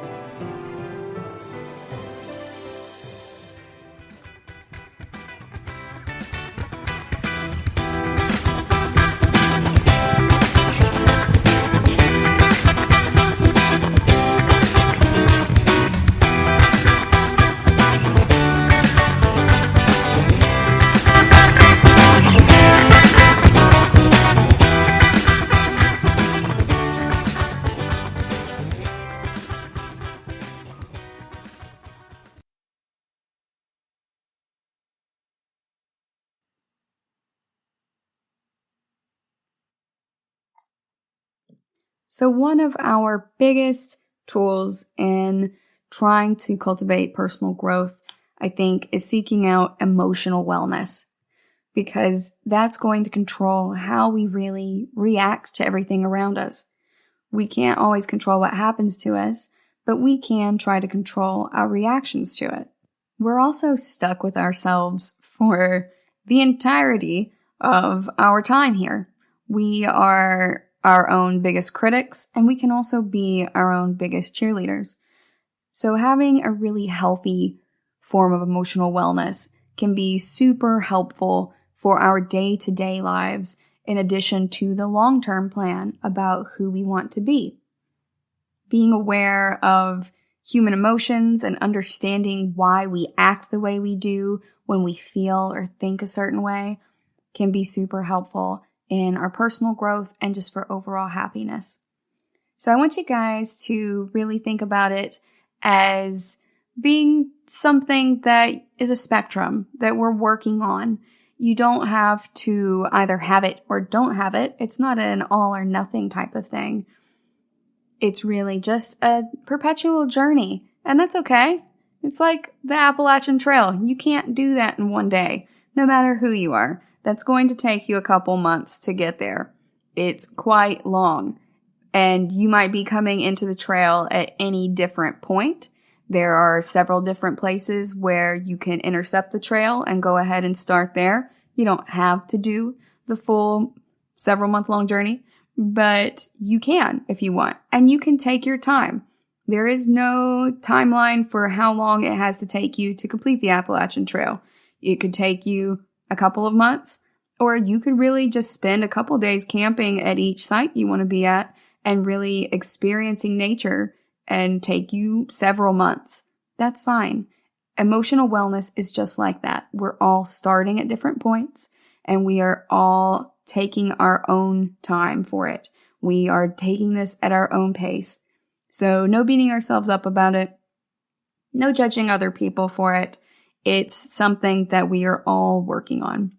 So one of our biggest tools in trying to cultivate personal growth, I think, is seeking out emotional wellness, because that's going to control how we really react to everything around us. We can't always control what happens to us, but we can try to control our reactions to it. We're also stuck with ourselves for the entirety of our time here. We are our own biggest critics, and we can also be our own biggest cheerleaders. So having a really healthy form of emotional wellness can be super helpful for our day-to-day lives, in addition to the long-term plan about who we want to be. Being aware of human emotions and understanding why we act the way we do when we feel or think a certain way can be super helpful in our personal growth and just for overall happiness. So I want you guys to really think about it as being something that is a spectrum that we're working on. You don't have to either have it or don't have it. It's not an all or nothing type of thing. It's really just a perpetual journey, and that's okay. It's like the Appalachian Trail. You can't do that in one day, no matter who you are. That's going to take you a couple months to get there. It's quite long, and you might be coming into the trail at any different point. There are several different places where you can intercept the trail and go ahead and start there. You don't have to do the full several month long journey, but you can if you want, and you can take your time. There is no timeline for how long it has to take you to complete the Appalachian Trail. It could take you a couple of months, or you could really just spend a couple days camping at each site you want to be at and really experiencing nature and take you several months. That's fine. Emotional wellness is just like that. We're all starting at different points, and we are all taking our own time for it. We are taking this at our own pace. So no beating ourselves up about it. No judging other people for it. It's something that we are all working on.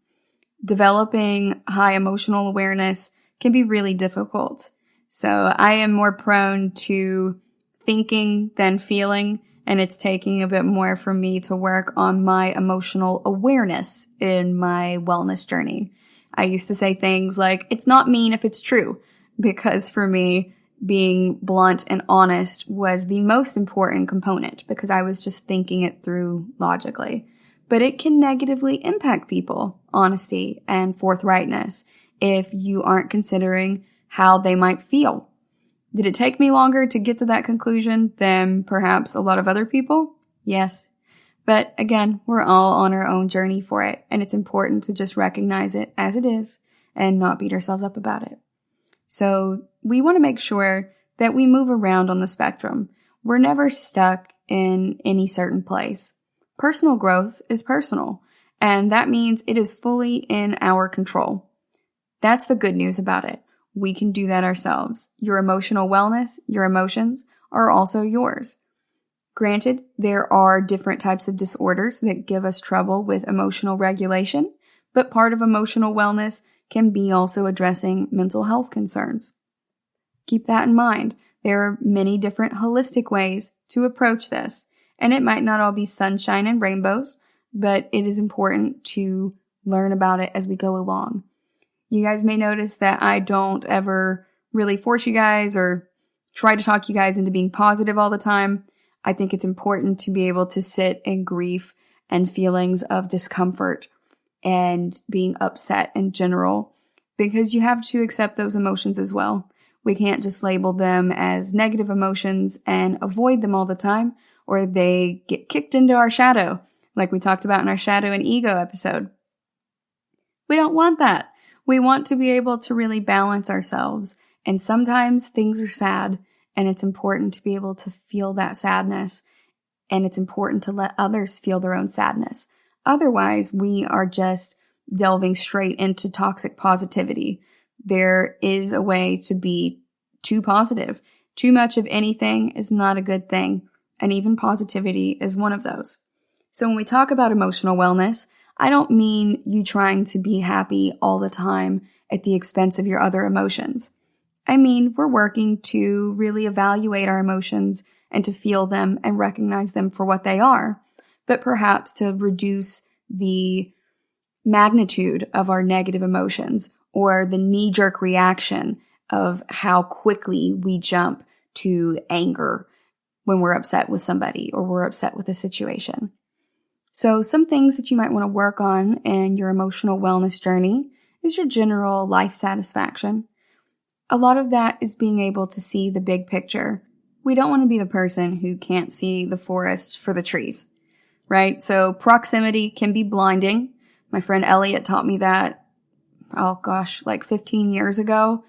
Developing high emotional awareness can be really difficult. So I am more prone to thinking than feeling, and it's taking a bit more for me to work on my emotional awareness in my wellness journey. I used to say things like, it's not mean if it's true, because for me, being blunt and honest was the most important component because I was just thinking it through logically. But it can negatively impact people, honesty and forthrightness, if you aren't considering how they might feel. Did it take me longer to get to that conclusion than perhaps a lot of other people? Yes. But again, we're all on our own journey for it, and it's important to just recognize it as it is and not beat ourselves up about it. So we want to make sure that we move around on the spectrum. We're never stuck in any certain place. Personal growth is personal, and that means it is fully in our control. That's the good news about it. We can do that ourselves. Your emotional wellness, your emotions, are also yours. Granted, there are different types of disorders that give us trouble with emotional regulation, but part of emotional wellness can be also addressing mental health concerns. Keep that in mind. There are many different holistic ways to approach this, and it might not all be sunshine and rainbows, but it is important to learn about it as we go along. You guys may notice that I don't ever really force you guys or try to talk you guys into being positive all the time. I think it's important to be able to sit in grief and feelings of discomfort and being upset in general, because you have to accept those emotions as well. We can't just label them as negative emotions and avoid them all the time, or they get kicked into our shadow, like we talked about in our shadow and ego episode. We don't want that. We want to be able to really balance ourselves, and sometimes things are sad, and it's important to be able to feel that sadness, and it's important to let others feel their own sadness. Otherwise, we are just delving straight into toxic positivity. There is a way to be too positive. Too much of anything is not a good thing, and even positivity is one of those. So when we talk about emotional wellness, I don't mean you trying to be happy all the time at the expense of your other emotions. I mean, we're working to really evaluate our emotions and to feel them and recognize them for what they are, but perhaps to reduce the magnitude of our negative emotions or the knee-jerk reaction of how quickly we jump to anger when we're upset with somebody or we're upset with a situation. So some things that you might want to work on in your emotional wellness journey is your general life satisfaction. A lot of that is being able to see the big picture. We don't want to be the person who can't see the forest for the trees, right? So proximity can be blinding. My friend Elliot taught me that, like 15 years ago.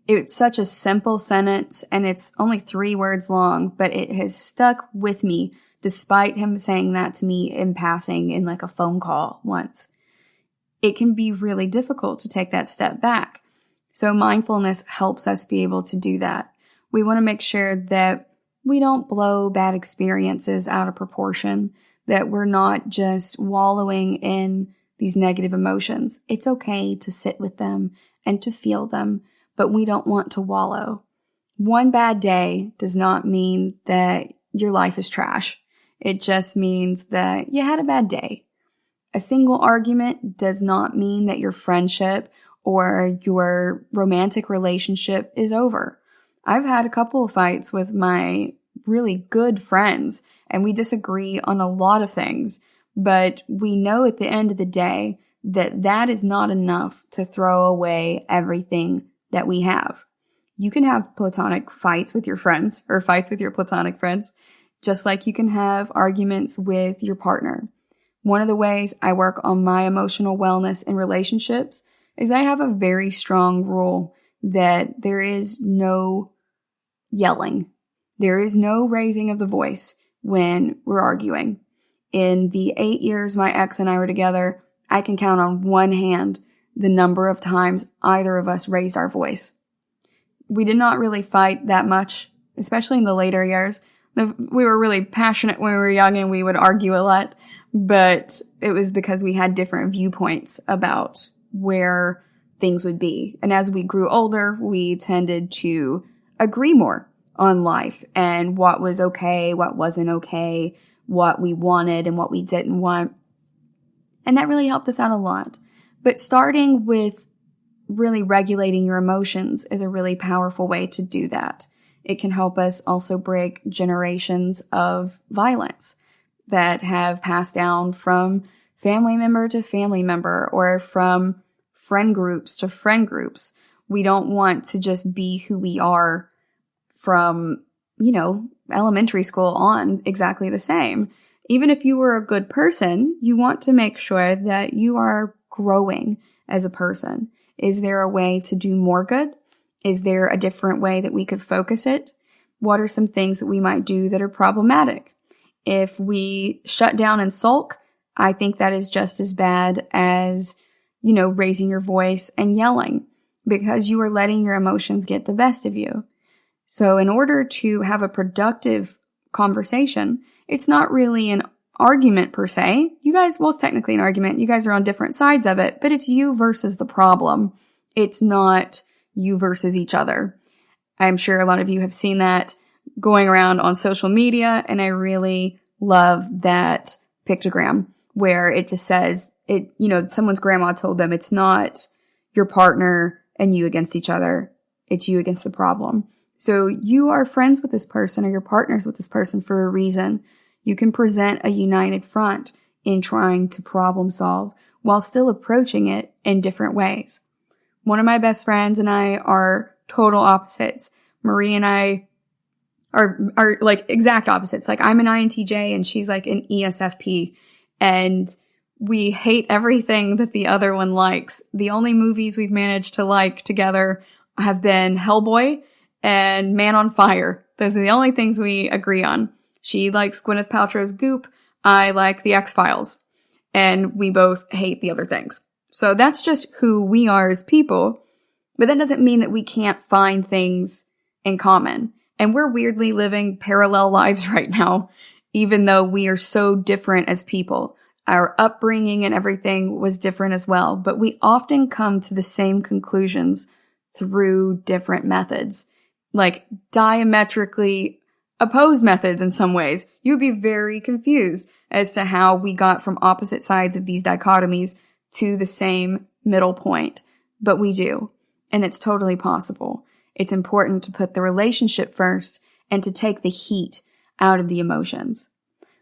It's such a simple sentence, and it's only 3 words long, but it has stuck with me despite him saying that to me in passing in like a phone call once. It can be really difficult to take that step back. So mindfulness helps us be able to do that. We want to make sure that we don't blow bad experiences out of proportion, that we're not just wallowing in these negative emotions. It's okay to sit with them and to feel them, but we don't want to wallow. One bad day does not mean that your life is trash. It just means that you had a bad day. A single argument does not mean that your friendship or your romantic relationship is over. I've had a couple of fights with my really good friends, and we disagree on a lot of things, but we know at the end of the day that is not enough to throw away everything that we have. You can have platonic fights with your friends or fights with your platonic friends, just like you can have arguments with your partner. One of the ways I work on my emotional wellness in relationships is I have a very strong rule that there is no yelling. There is no raising of the voice when we're arguing. In the 8 years my ex and I were together, I can count on one hand the number of times either of us raised our voice. We did not really fight that much, especially in the later years. We were really passionate when we were young and we would argue a lot, but it was because we had different viewpoints about where things would be. And as we grew older, we tended to agree more on life and what was okay, what wasn't okay, what we wanted and what we didn't want. And that really helped us out a lot. But starting with really regulating your emotions is a really powerful way to do that. It can help us also break generations of violence that have passed down from family member to family member or from friend groups to friend groups. We don't want to just be who we are from, elementary school on exactly the same. Even if you were a good person, you want to make sure that you are growing as a person. Is there a way to do more good? Is there a different way that we could focus it? What are some things that we might do that are problematic? If we shut down and sulk, I think that is just as bad as, raising your voice and yelling because you are letting your emotions get the best of you. So in order to have a productive conversation, it's not really an argument per se. It's technically an argument. You guys are on different sides of it, but it's you versus the problem. It's not you versus each other. I'm sure a lot of you have seen that going around on social media, and I really love that pictogram where it just says, someone's grandma told them it's not your partner and you against each other. It's you against the problem. So you are friends with this person or you're partners with this person for a reason. You can present a united front in trying to problem solve while still approaching it in different ways. One of my best friends and I are total opposites. Marie and I are like exact opposites. Like I'm an INTJ and she's like an ESFP, and we hate everything that the other one likes. The only movies we've managed to like together have been Hellboy and Man on Fire. Those are the only things we agree on. She likes Gwyneth Paltrow's Goop. I like The X-Files. And we both hate the other things. So that's just who we are as people. But that doesn't mean that we can't find things in common. And we're weirdly living parallel lives right now, even though we are so different as people. Our upbringing and everything was different as well. But we often come to the same conclusions through different methods. Like diametrically opposed methods in some ways. You'd be very confused as to how we got from opposite sides of these dichotomies to the same middle point. But we do. And it's totally possible. It's important to put the relationship first and to take the heat out of the emotions.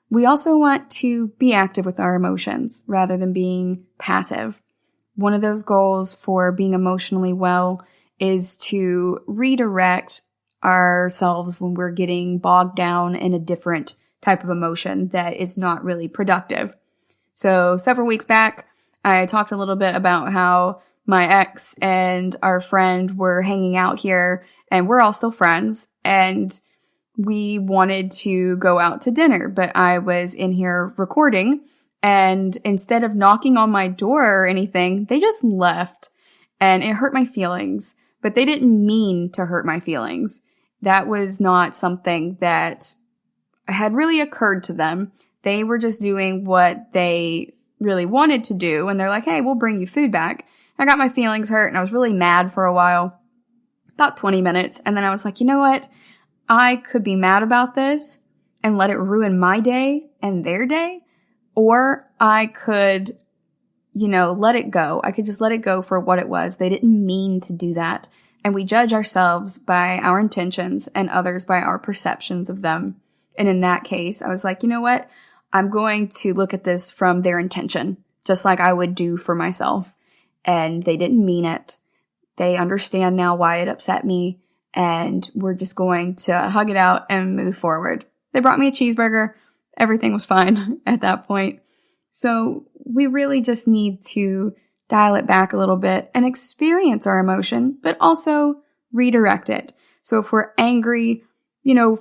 We also want to be active with our emotions rather than being passive. One of those goals for being emotionally well is to redirect ourselves when we're getting bogged down in a different type of emotion that is not really productive. So several weeks back, I talked a little bit about how my ex and our friend were hanging out here and we're all still friends and we wanted to go out to dinner, but I was in here recording and instead of knocking on my door or anything, they just left and it hurt my feelings, but they didn't mean to hurt my feelings. That was not something that had really occurred to them. They were just doing what they really wanted to do. And they're like, hey, we'll bring you food back. I got my feelings hurt and I was really mad for a while, about 20 minutes. And then I was like, you know what? I could be mad about this and let it ruin my day and their day. Or I could, let it go. I could just let it go for what it was. They didn't mean to do that. And we judge ourselves by our intentions and others by our perceptions of them. And in that case, I was like, you know what? I'm going to look at this from their intention just like I would do for myself. And they didn't mean it. They understand now why it upset me, and we're just going to hug it out and move forward. They brought me a cheeseburger. Everything was fine at that point. So we really just need to dial it back a little bit and experience our emotion, but also redirect it. So if we're angry,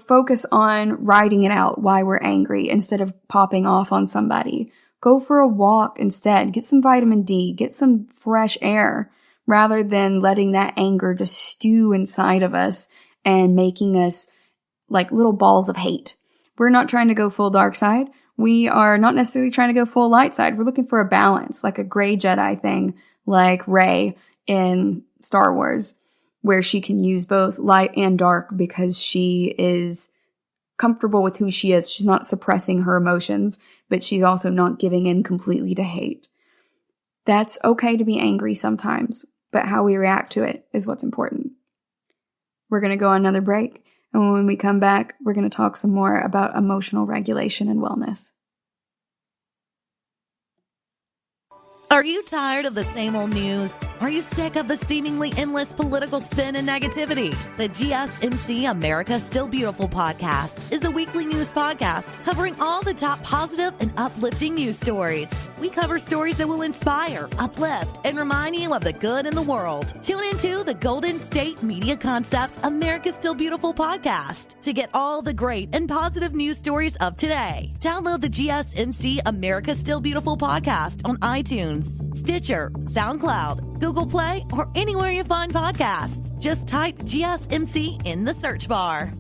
focus on writing it out why we're angry instead of popping off on somebody. Go for a walk instead. Get some vitamin D. Get some fresh air rather than letting that anger just stew inside of us and making us like little balls of hate. We're not trying to go full dark side. We are not necessarily trying to go full light side. We're looking for a balance, like a gray Jedi thing, like Rey in Star Wars, where she can use both light and dark because she is comfortable with who she is. She's not suppressing her emotions, but she's also not giving in completely to hate. That's okay to be angry sometimes, but how we react to it is what's important. We're going to go on another break, and when we come back, we're going to talk some more about emotional regulation and wellness. Are you tired of the same old news? Are you sick of the seemingly endless political spin and negativity? The GSMC America Still Beautiful podcast is a weekly news podcast covering all the top positive and uplifting news stories. We cover stories that will inspire, uplift, and remind you of the good in the world. Tune into the Golden State Media Concepts America Still Beautiful podcast to get all the great and positive news stories of today. Download the GSMC America Still Beautiful podcast on iTunes, Stitcher, SoundCloud, Google Play, or anywhere you find podcasts. Just type GSMC in the search bar.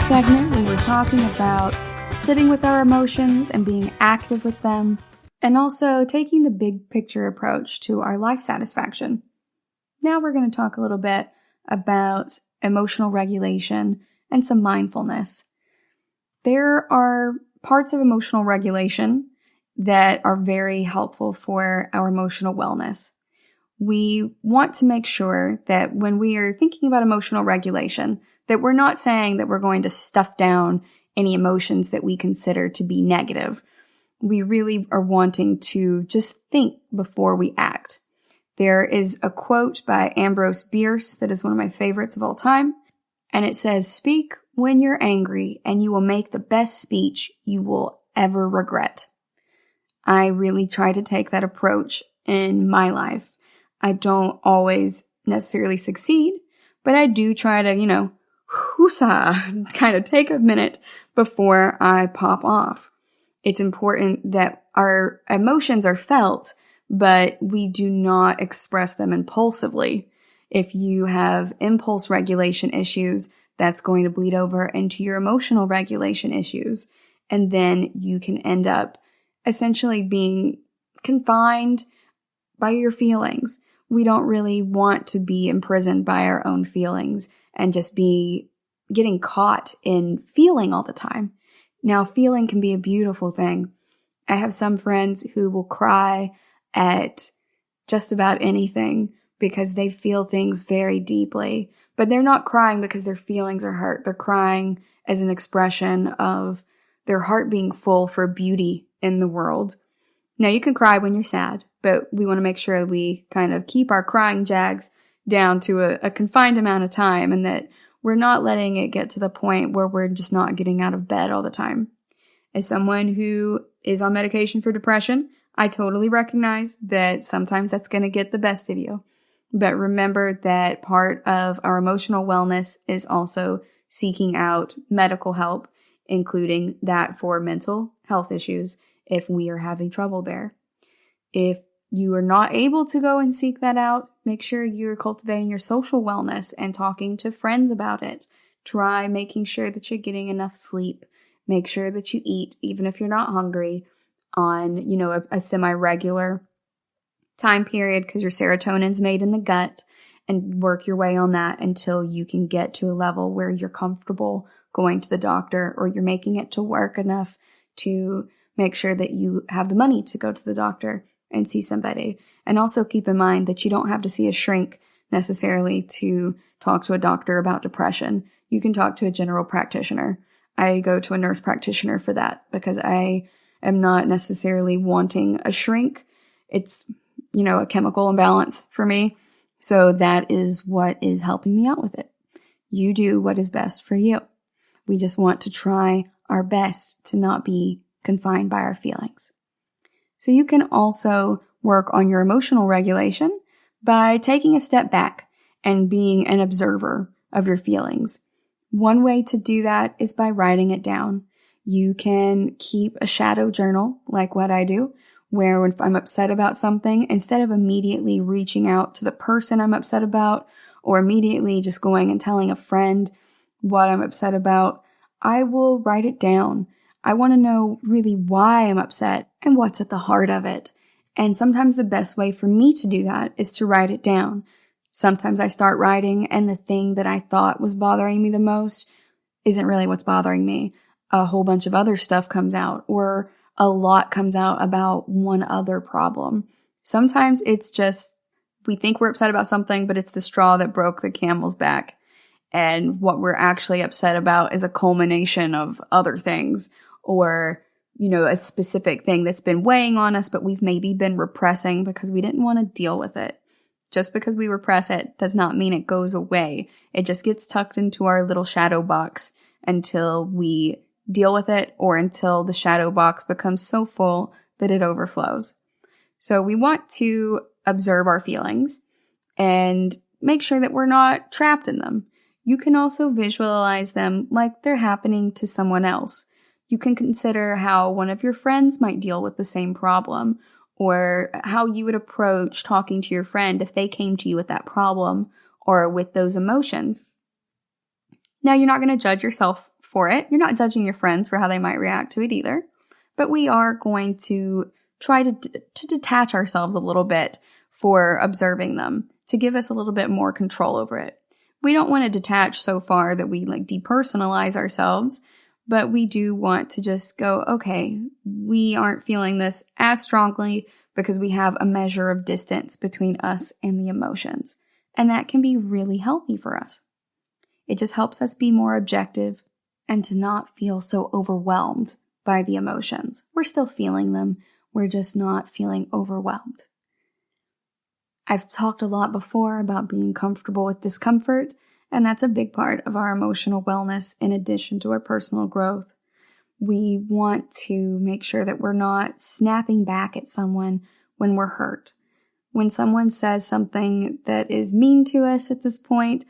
Segment, we were talking about sitting with our emotions and being active with them, and also taking the big picture approach to our life satisfaction. Now we're going to talk a little bit about emotional regulation and some mindfulness. There are parts of emotional regulation that are very helpful for our emotional wellness. We want to make sure that when we are thinking about emotional regulation, that we're not saying that we're going to stuff down any emotions that we consider to be negative. We really are wanting to just think before we act. There is a quote by Ambrose Bierce that is one of my favorites of all time, and it says, "Speak when you're angry, and you will make the best speech you will ever regret." I really try to take that approach in my life. I don't always necessarily succeed, but I do try to, kind of take a minute before I pop off. It's important that our emotions are felt, but we do not express them impulsively. If you have impulse regulation issues, that's going to bleed over into your emotional regulation issues. And then you can end up essentially being confined by your feelings. We don't really want to be imprisoned by our own feelings and just be getting caught in feeling all the time. Now, feeling can be a beautiful thing. I have some friends who will cry at just about anything because they feel things very deeply, but they're not crying because their feelings are hurt. They're crying as an expression of their heart being full for beauty in the world. Now, you can cry when you're sad, but we want to make sure we kind of keep our crying jags down to a confined amount of time, and that we're not letting it get to the point where we're just not getting out of bed all the time. As someone who is on medication for depression, I totally recognize that sometimes that's going to get the best of you. But remember that part of our emotional wellness is also seeking out medical help, including that for mental health issues if we are having trouble there. If you are not able to go and seek that out, make sure you're cultivating your social wellness and talking to friends about it. Try making sure that you're getting enough sleep. Make sure that you eat, even if you're not hungry, on, a semi-regular time period, because your serotonin's made in the gut. and work your way on that until you can get to a level where you're comfortable going to the doctor, or you're making it to work enough to make sure that you have the money to go to the doctor and see somebody. And also keep in mind that you don't have to see a shrink necessarily to talk to a doctor about depression. You can talk to a general practitioner. I go to a nurse practitioner for that because I am not necessarily wanting a shrink. It's, a chemical imbalance for me. So that is what is helping me out with it. You do what is best for you. We just want to try our best to not be confined by our feelings. So you can also work on your emotional regulation by taking a step back and being an observer of your feelings. One way to do that is by writing it down. You can keep a shadow journal, like what I do, where if I'm upset about something, instead of immediately reaching out to the person I'm upset about, or immediately just going and telling a friend what I'm upset about, I will write it down. I want to know really why I'm upset and what's at the heart of it. And sometimes the best way for me to do that is to write it down. Sometimes I start writing and the thing that I thought was bothering me the most isn't really what's bothering me. A whole bunch of other stuff comes out, or a lot comes out about one other problem. Sometimes it's just we think we're upset about something, but it's the straw that broke the camel's back. And what we're actually upset about is a culmination of other things, or, a specific thing that's been weighing on us, but we've maybe been repressing because we didn't want to deal with it. Just because we repress it does not mean it goes away. It just gets tucked into our little shadow box until we deal with it, or until the shadow box becomes so full that it overflows. So we want to observe our feelings and make sure that we're not trapped in them. You can also visualize them like they're happening to someone else. You can consider how one of your friends might deal with the same problem, or how you would approach talking to your friend if they came to you with that problem or with those emotions. Now, you're not going to judge yourself for it. You're not judging your friends for how they might react to it either. But we are going to try to detach ourselves a little bit for observing them, to give us a little bit more control over it. We don't want to detach so far that we depersonalize ourselves, but we do want to just go, okay, we aren't feeling this as strongly because we have a measure of distance between us and the emotions. And that can be really healthy for us. It just helps us be more objective and to not feel so overwhelmed by the emotions. We're still feeling them. We're just not feeling overwhelmed. I've talked a lot before about being comfortable with discomfort, and that's a big part of our emotional wellness in addition to our personal growth. We want to make sure that we're not snapping back at someone when we're hurt. When someone says something that is mean to us at this point,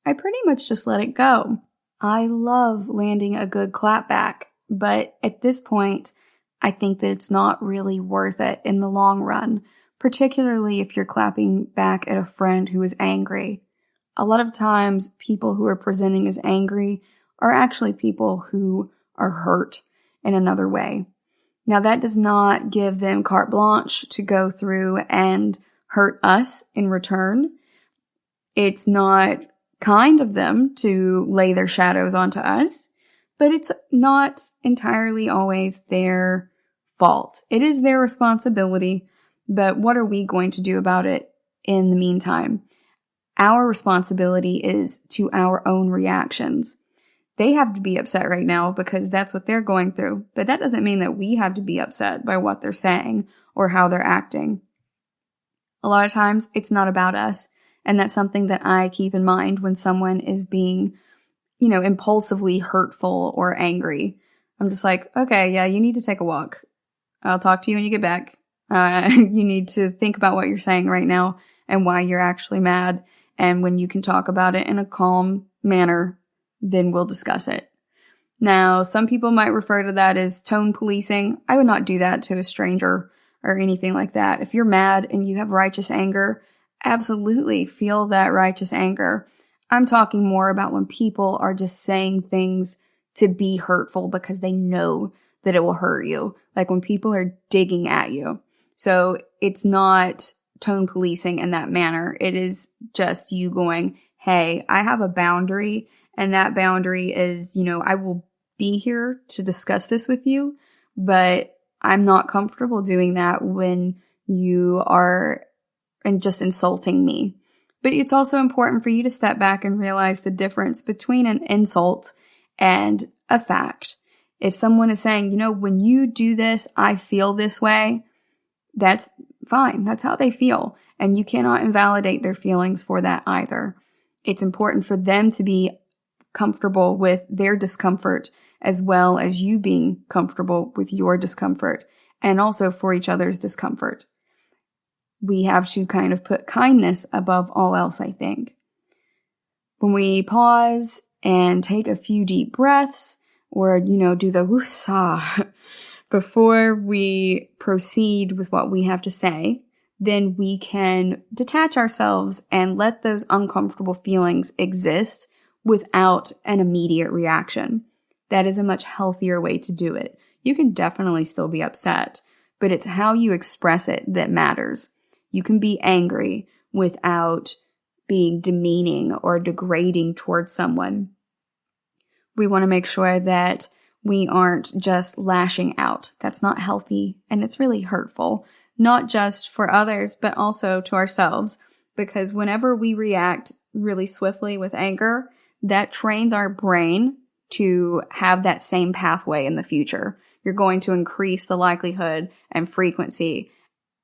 I pretty much just let it go. I love landing a good clap back, but at this point, I think that it's not really worth it in the long run, particularly if you're clapping back at a friend who is angry. A lot of times, people who are presenting as angry are actually people who are hurt in another way. Now, that does not give them carte blanche to go through and hurt us in return. It's not kind of them to lay their shadows onto us, but it's not entirely always their fault. It is their responsibility, but what are we going to do about it in the meantime? Our responsibility is to our own reactions. They have to be upset right now because that's what they're going through, but that doesn't mean that we have to be upset by what they're saying or how they're acting. A lot of times, it's not about us, and that's something that I keep in mind when someone is being, impulsively hurtful or angry. I'm just like, okay, yeah, you need to take a walk. I'll talk to you when you get back. You need to think about what you're saying right now and why you're actually mad. And when you can talk about it in a calm manner, then we'll discuss it. Now, some people might refer to that as tone policing. I would not do that to a stranger or anything like that. If you're mad and you have righteous anger, absolutely feel that righteous anger. I'm talking more about when people are just saying things to be hurtful because they know that it will hurt you. Like when people are digging at you. So it's not tone policing in that manner. It is just you going, hey, I have a boundary, and that boundary is, I will be here to discuss this with you, but I'm not comfortable doing that when you are just insulting me. But it's also important for you to step back and realize the difference between an insult and a fact. If someone is saying, when you do this, I feel this way, that's fine. That's how they feel. And you cannot invalidate their feelings for that either. It's important for them to be comfortable with their discomfort as well as you being comfortable with your discomfort, and also for each other's discomfort. We have to kind of put kindness above all else, I think. When we pause and take a few deep breaths, or, do the woosah before we proceed with what we have to say, then we can detach ourselves and let those uncomfortable feelings exist without an immediate reaction. That is a much healthier way to do it. You can definitely still be upset, but it's how you express it that matters. You can be angry without being demeaning or degrading towards someone. We want to make sure that we aren't just lashing out. That's not healthy, and it's really hurtful, not just for others, but also to ourselves, because whenever we react really swiftly with anger, that trains our brain to have that same pathway in the future. You're going to increase the likelihood and frequency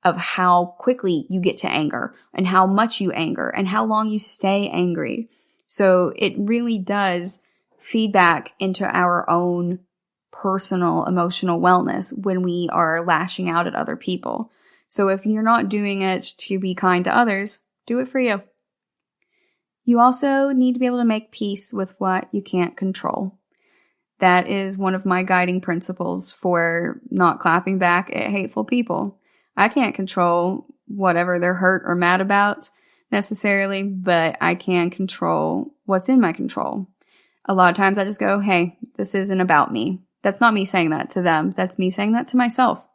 of how quickly you get to anger and how much you anger and how long you stay angry. So it really does feedback into our own personal emotional wellness when we are lashing out at other people. So if you're not doing it to be kind to others, do it for you. You also need to be able to make peace with what you can't control. That is one of my guiding principles for not clapping back at hateful people. I can't control whatever they're hurt or mad about necessarily, but I can control what's in my control. A lot of times I just go, hey, this isn't about me. That's not me saying that to them. That's me saying that to myself.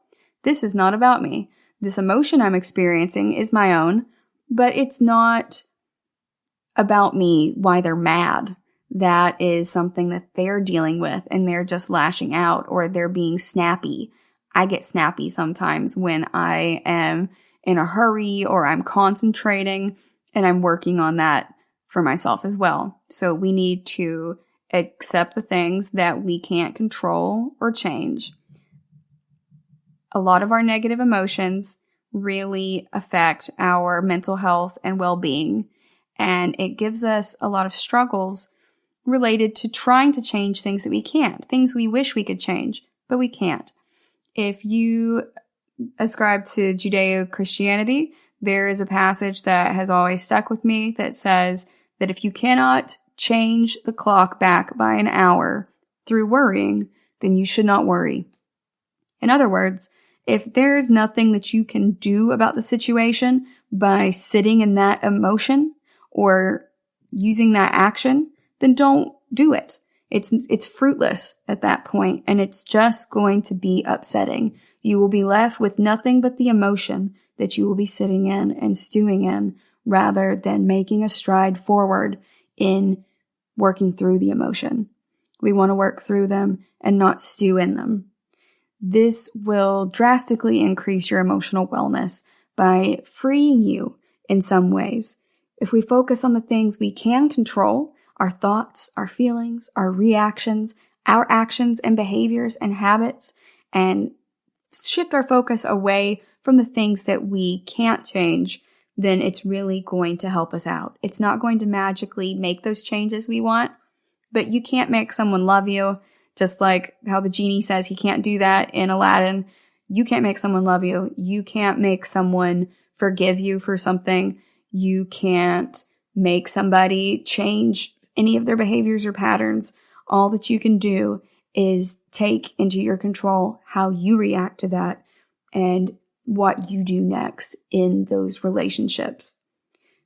This is not about me. This emotion I'm experiencing is my own, but it's not about me why they're mad. That is something that they're dealing with and they're just lashing out, or they're being snappy. I get snappy sometimes when I am in a hurry or I'm concentrating, and I'm working on that for myself as well. So we need to accept the things that we can't control or change. A lot of our negative emotions really affect our mental health and well-being, and it gives us a lot of struggles related to trying to change things that we can't, things we wish we could change, but we can't. If you ascribe to Judeo-Christianity, there is a passage that has always stuck with me that says that if you cannot change the clock back by an hour through worrying, then you should not worry. In other words, if there is nothing that you can do about the situation by sitting in that emotion or using that action, then don't do it. It's fruitless at that point, and it's just going to be upsetting. You will be left with nothing but the emotion that you will be sitting in and stewing in, rather than making a stride forward in working through the emotion. We want to work through them and not stew in them. This will drastically increase your emotional wellness by freeing you in some ways. If we focus on the things we can control, our thoughts, our feelings, our reactions, our actions and behaviors and habits, and shift our focus away from the things that we can't change, then it's really going to help us out. It's not going to magically make those changes we want, but you can't make someone love you, just like how the genie says he can't do that in Aladdin. You can't make someone love you. You can't make someone forgive you for something. You can't make somebody change any of their behaviors or patterns. All that you can do is take into your control how you react to that and what you do next in those relationships.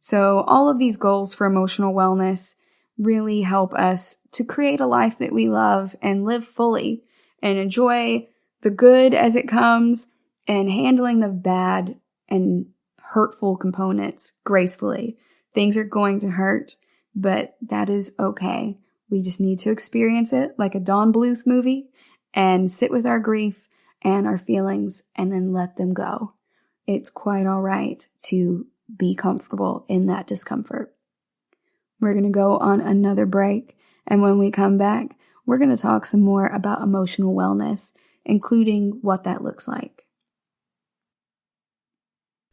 So all of these goals for emotional wellness really help us to create a life that we love and live fully and enjoy the good as it comes, and handling the bad and hurtful components gracefully. Things are going to hurt, but that is okay. We just need to experience it like a Don Bluth movie and sit with our grief and our feelings and then let them go. It's quite all right to be comfortable in that discomfort. We're going to go on another break, and when we come back, we're going to talk some more about emotional wellness, including what that looks like.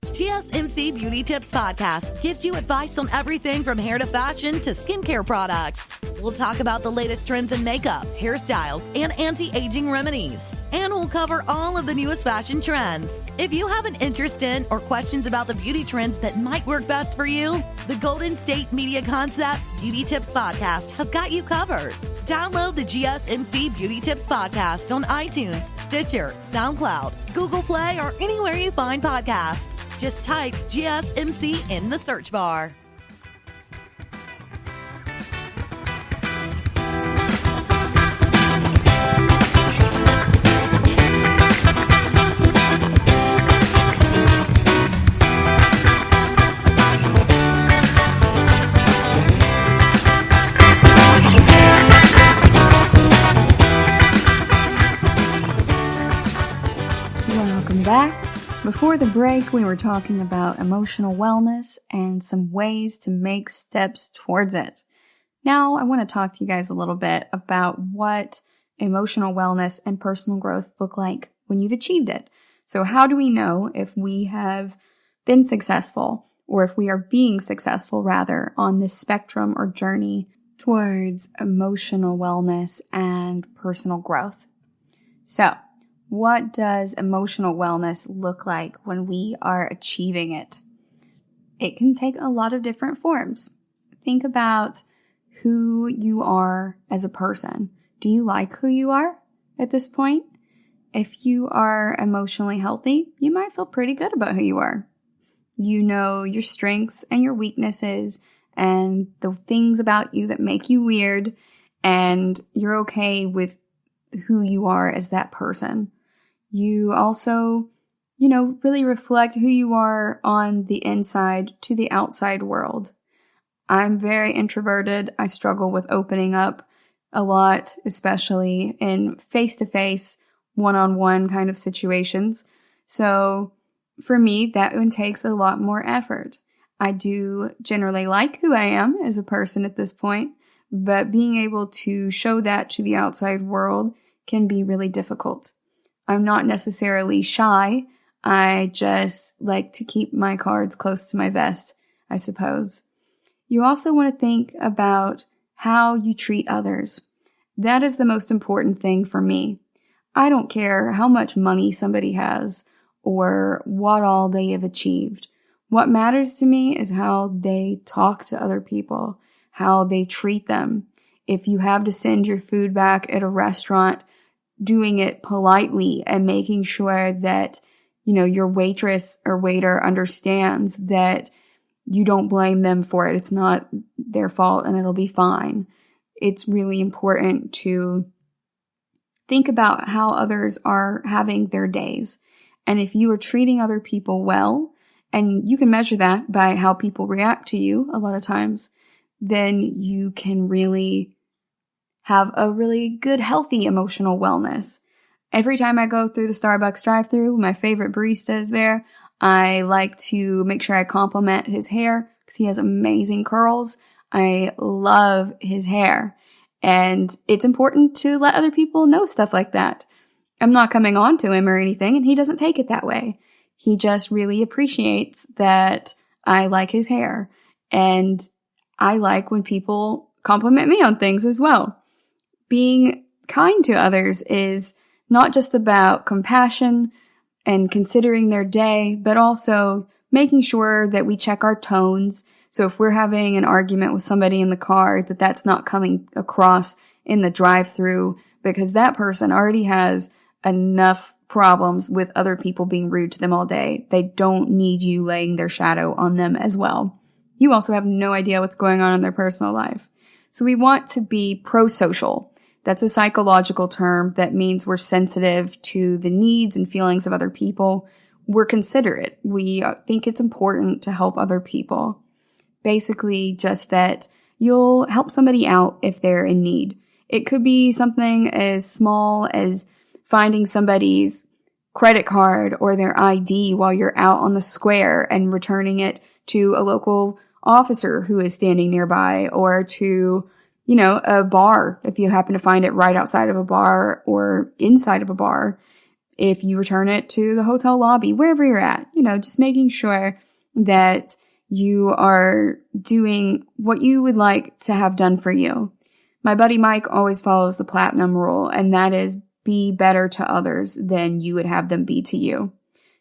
GSMC Beauty Tips Podcast gives you advice on everything from hair to fashion to skincare products. We'll talk about the latest trends in makeup, hairstyles, and anti-aging remedies. And we'll cover all of the newest fashion trends. If you have an interest in or questions about the beauty trends that might work best for you, the Golden State Media Concepts Beauty Tips Podcast has got you covered. Download the GSMC Beauty Tips Podcast on iTunes, Stitcher, SoundCloud, Google Play, or anywhere you find podcasts. Just type GSMC in the search bar. Welcome back. Before the break, we were talking about emotional wellness and some ways to make steps towards it. Now, I want to talk to you guys a little bit about what emotional wellness and personal growth look like when you've achieved it. So how do we know if we have been successful, or if we are being successful rather, on this spectrum or journey towards emotional wellness and personal growth? So, what does emotional wellness look like when we are achieving it? It can take a lot of different forms. Think about who you are as a person. Do you like who you are at this point? If you are emotionally healthy, you might feel pretty good about who you are. You know your strengths and your weaknesses and the things about you that make you weird, and you're okay with who you are as that person. You also, really reflect who you are on the inside to the outside world. I'm very introverted. I struggle with opening up a lot, especially in face-to-face, one-on-one kind of situations. So for me, that one takes a lot more effort. I do generally like who I am as a person at this point, but being able to show that to the outside world can be really difficult. I'm not necessarily shy. I just like to keep my cards close to my vest, I suppose. You also want to think about how you treat others. That is the most important thing for me. I don't care how much money somebody has or what all they have achieved. What matters to me is how they talk to other people, how they treat them. If you have to send your food back at a restaurant, doing it politely and making sure that, your waitress or waiter understands that you don't blame them for it. It's not their fault and it'll be fine. It's really important to think about how others are having their days. And if you are treating other people well, and you can measure that by how people react to you a lot of times, then you can really have a really good, healthy emotional wellness. Every time I go through the Starbucks drive-thru, my favorite barista is there. I like to make sure I compliment his hair because he has amazing curls. I love his hair. And it's important to let other people know stuff like that. I'm not coming on to him or anything, and he doesn't take it that way. He just really appreciates that I like his hair. And I like when people compliment me on things as well. Being kind to others is not just about compassion and considering their day, but also making sure that we check our tones. So if we're having an argument with somebody in the car, that's not coming across in the drive-thru, because that person already has enough problems with other people being rude to them all day. They don't need you laying their shadow on them as well. You also have no idea what's going on in their personal life. So we want to be pro-social. That's a psychological term that means we're sensitive to the needs and feelings of other people. we're considerate. We think it's important to help other people. Basically, just that you'll help somebody out if they're in need. It could be something as small as finding somebody's credit card or their ID while you're out on the square and returning it to a local officer who is standing nearby, or to, a bar if you happen to find it right outside of a bar or inside of a bar. If you return it to the hotel lobby, wherever you're at, just making sure that you are doing what you would like to have done for you. My buddy Mike always follows the platinum rule, and that is be better to others than you would have them be to you.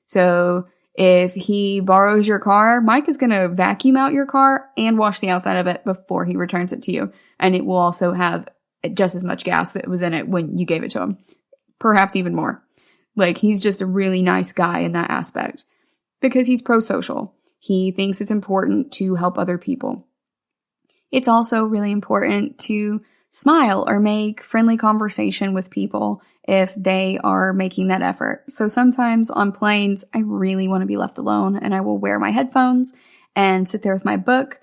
So if he borrows your car, Mike is going to vacuum out your car and wash the outside of it before he returns it to you. And it will also have just as much gas that was in it when you gave it to him. Perhaps even more. Like, he's just a really nice guy in that aspect. Because he's pro-social. He thinks it's important to help other people. It's also really important to smile or make friendly conversation with people if they are making that effort. So sometimes on planes, I really want to be left alone, and I will wear my headphones and sit there with my book.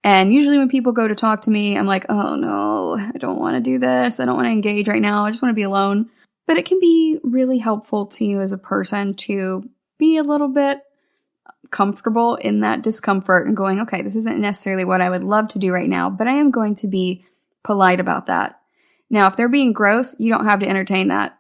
And usually when people go to talk to me, I'm like, oh no, I don't want to do this. I don't want to engage right now. I just want to be alone. But it can be really helpful to you as a person to be a little bit comfortable in that discomfort and going, okay, this isn't necessarily what I would love to do right now, but I am going to be polite about that. Now, if they're being gross, you don't have to entertain that.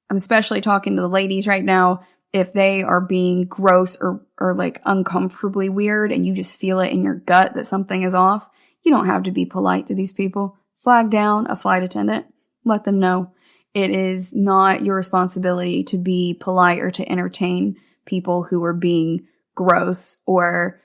I'm especially talking to the ladies right now. If they are being gross or like uncomfortably weird and you just feel it in your gut that something is off, you don't have to be polite to these people. Flag down a flight attendant. Let them know. It is not your responsibility to be polite or to entertain people who are being gross or,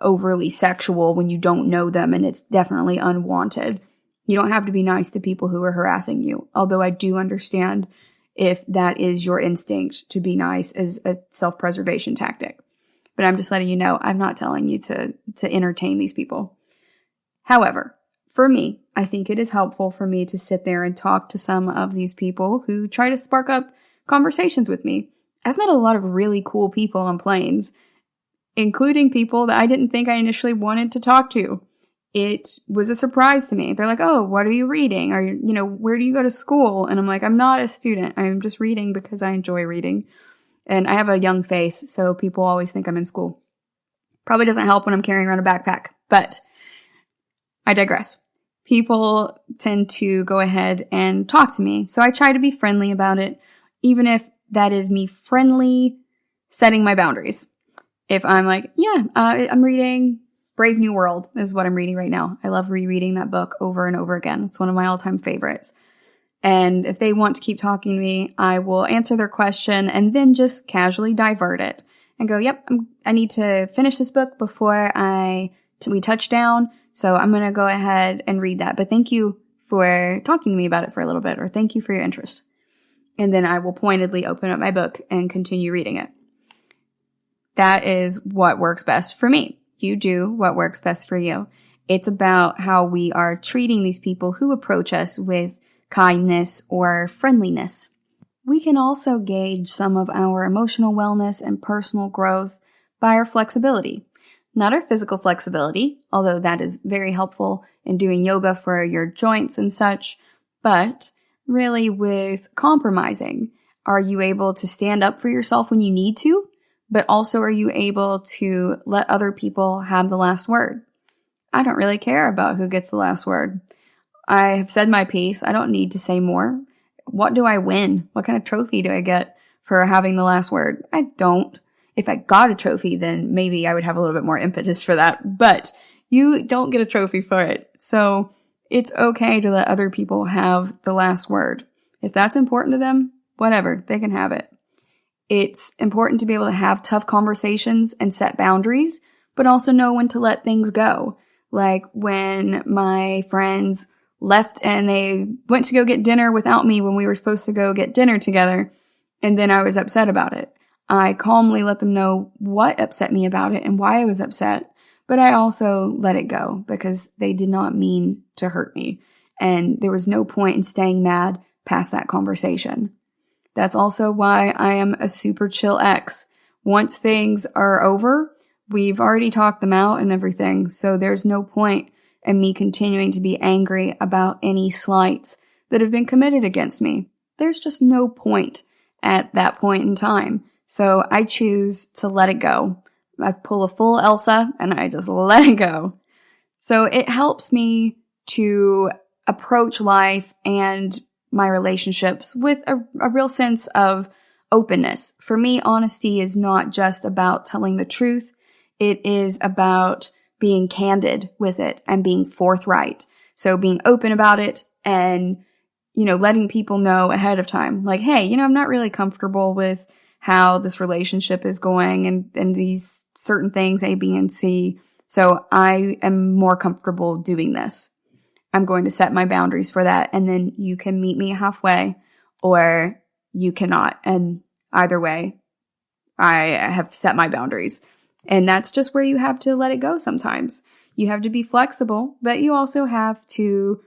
overly sexual when you don't know them and it's definitely unwanted. You don't have to be nice to people who are harassing you. Although I do understand if that is your instinct to be nice as a self-preservation tactic. But I'm just letting you know, I'm not telling you to entertain these people. However, for me, I think it is helpful for me to sit there and talk to some of these people who try to spark up conversations with me. I've met a lot of really cool people on planes, including people that I didn't think I initially wanted to talk to. It was a surprise to me. They're like, oh, what are you reading? Or, where do you go to school? And I'm like, I'm not a student. I'm just reading because I enjoy reading. And I have a young face, so people always think I'm in school. Probably doesn't help when I'm carrying around a backpack, but I digress. People tend to go ahead and talk to me. So I try to be friendly about it, even if that is me friendly setting my boundaries. If I'm like, I'm reading Brave New World is what I'm reading right now. I love rereading that book over and over again. It's one of my all-time favorites. And if they want to keep talking to me, I will answer their question and then just casually divert it and go, yep, I need to finish this book before we touch down. So I'm going to go ahead and read that. But thank you for talking to me about it for a little bit, or thank you for your interest. And then I will pointedly open up my book and continue reading it. That is what works best for me. You do what works best for you. It's about how we are treating these people who approach us with kindness or friendliness. We can also gauge some of our emotional wellness and personal growth by our flexibility. Not our physical flexibility, although that is very helpful in doing yoga for your joints and such, but really with compromising. Are you able to stand up for yourself when you need to? But also, are you able to let other people have the last word? I don't really care about who gets the last word. I have said my piece. I don't need to say more. What do I win? What kind of trophy do I get for having the last word? I don't. If I got a trophy, then maybe I would have a little bit more impetus for that. But you don't get a trophy for it. So it's okay to let other people have the last word. If that's important to them, whatever, they can have it. It's important to be able to have tough conversations and set boundaries, but also know when to let things go. Like when my friends left and they went to go get dinner without me when we were supposed to go get dinner together, and then I was upset about it. I calmly let them know what upset me about it and why I was upset, but I also let it go because they did not mean to hurt me, and there was no point in staying mad past that conversation. That's also why I am a super chill ex. Once things are over, we've already talked them out and everything, so there's no point in me continuing to be angry about any slights that have been committed against me. There's just no point at that point in time. So I choose to let it go. I pull a full Elsa and I just let it go. So it helps me to approach life and my relationships with a real sense of openness. For me, honesty is not just about telling the truth. It is about being candid with it and being forthright. So being open about it and, letting people know ahead of time, like, hey, I'm not really comfortable with how this relationship is going and these certain things, A, B, and C. So I am more comfortable doing this. I'm going to set my boundaries for that. And then you can meet me halfway or you cannot. And either way, I have set my boundaries. And that's just where you have to let it go sometimes. You have to be flexible, but you also have to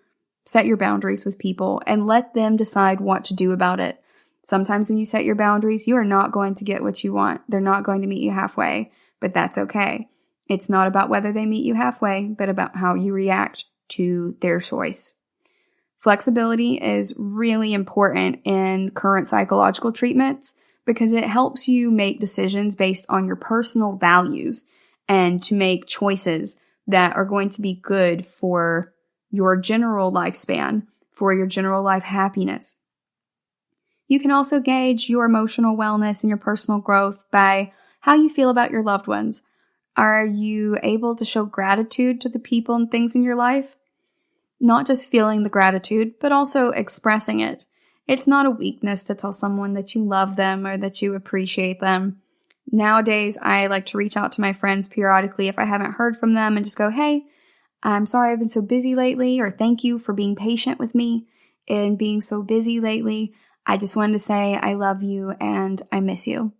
set your boundaries with people and let them decide what to do about it. Sometimes when you set your boundaries, you are not going to get what you want. They're not going to meet you halfway, but that's okay. It's not about whether they meet you halfway, but about how you react to their choice. Flexibility is really important in current psychological treatments because it helps you make decisions based on your personal values and to make choices that are going to be good for your general lifespan, for your general life happiness. You can also gauge your emotional wellness and your personal growth by how you feel about your loved ones. Are you able to show gratitude to the people and things in your life? Not just feeling the gratitude, but also expressing it. It's not a weakness to tell someone that you love them or that you appreciate them. Nowadays, I like to reach out to my friends periodically if I haven't heard from them and just go, hey, I'm sorry I've been so busy lately, or thank you for being patient with me and being so busy lately. I just wanted to say I love you and I miss you.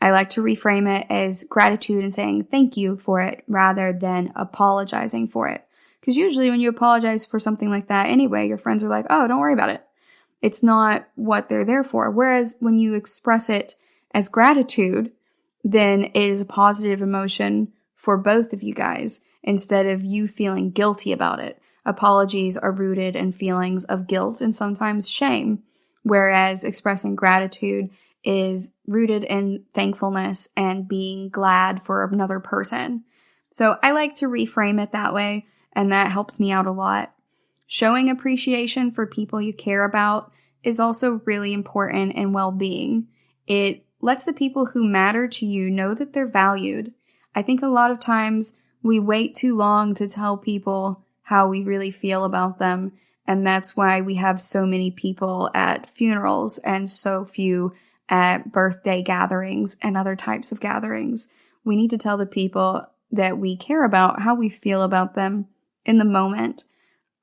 I like to reframe it as gratitude and saying thank you for it rather than apologizing for it. Because usually when you apologize for something like that anyway, your friends are like, oh, don't worry about it. It's not what they're there for. Whereas when you express it as gratitude, then it is a positive emotion for both of you guys instead of you feeling guilty about it. Apologies are rooted in feelings of guilt and sometimes shame, whereas expressing gratitude is rooted in thankfulness and being glad for another person. So I like to reframe it that way, and that helps me out a lot. Showing appreciation for people you care about is also really important in well-being. It lets the people who matter to you know that they're valued. I think a lot of times we wait too long to tell people how we really feel about them, and that's why we have so many people at funerals and so few at birthday gatherings and other types of gatherings. We need to tell the people that we care about how we feel about them in the moment.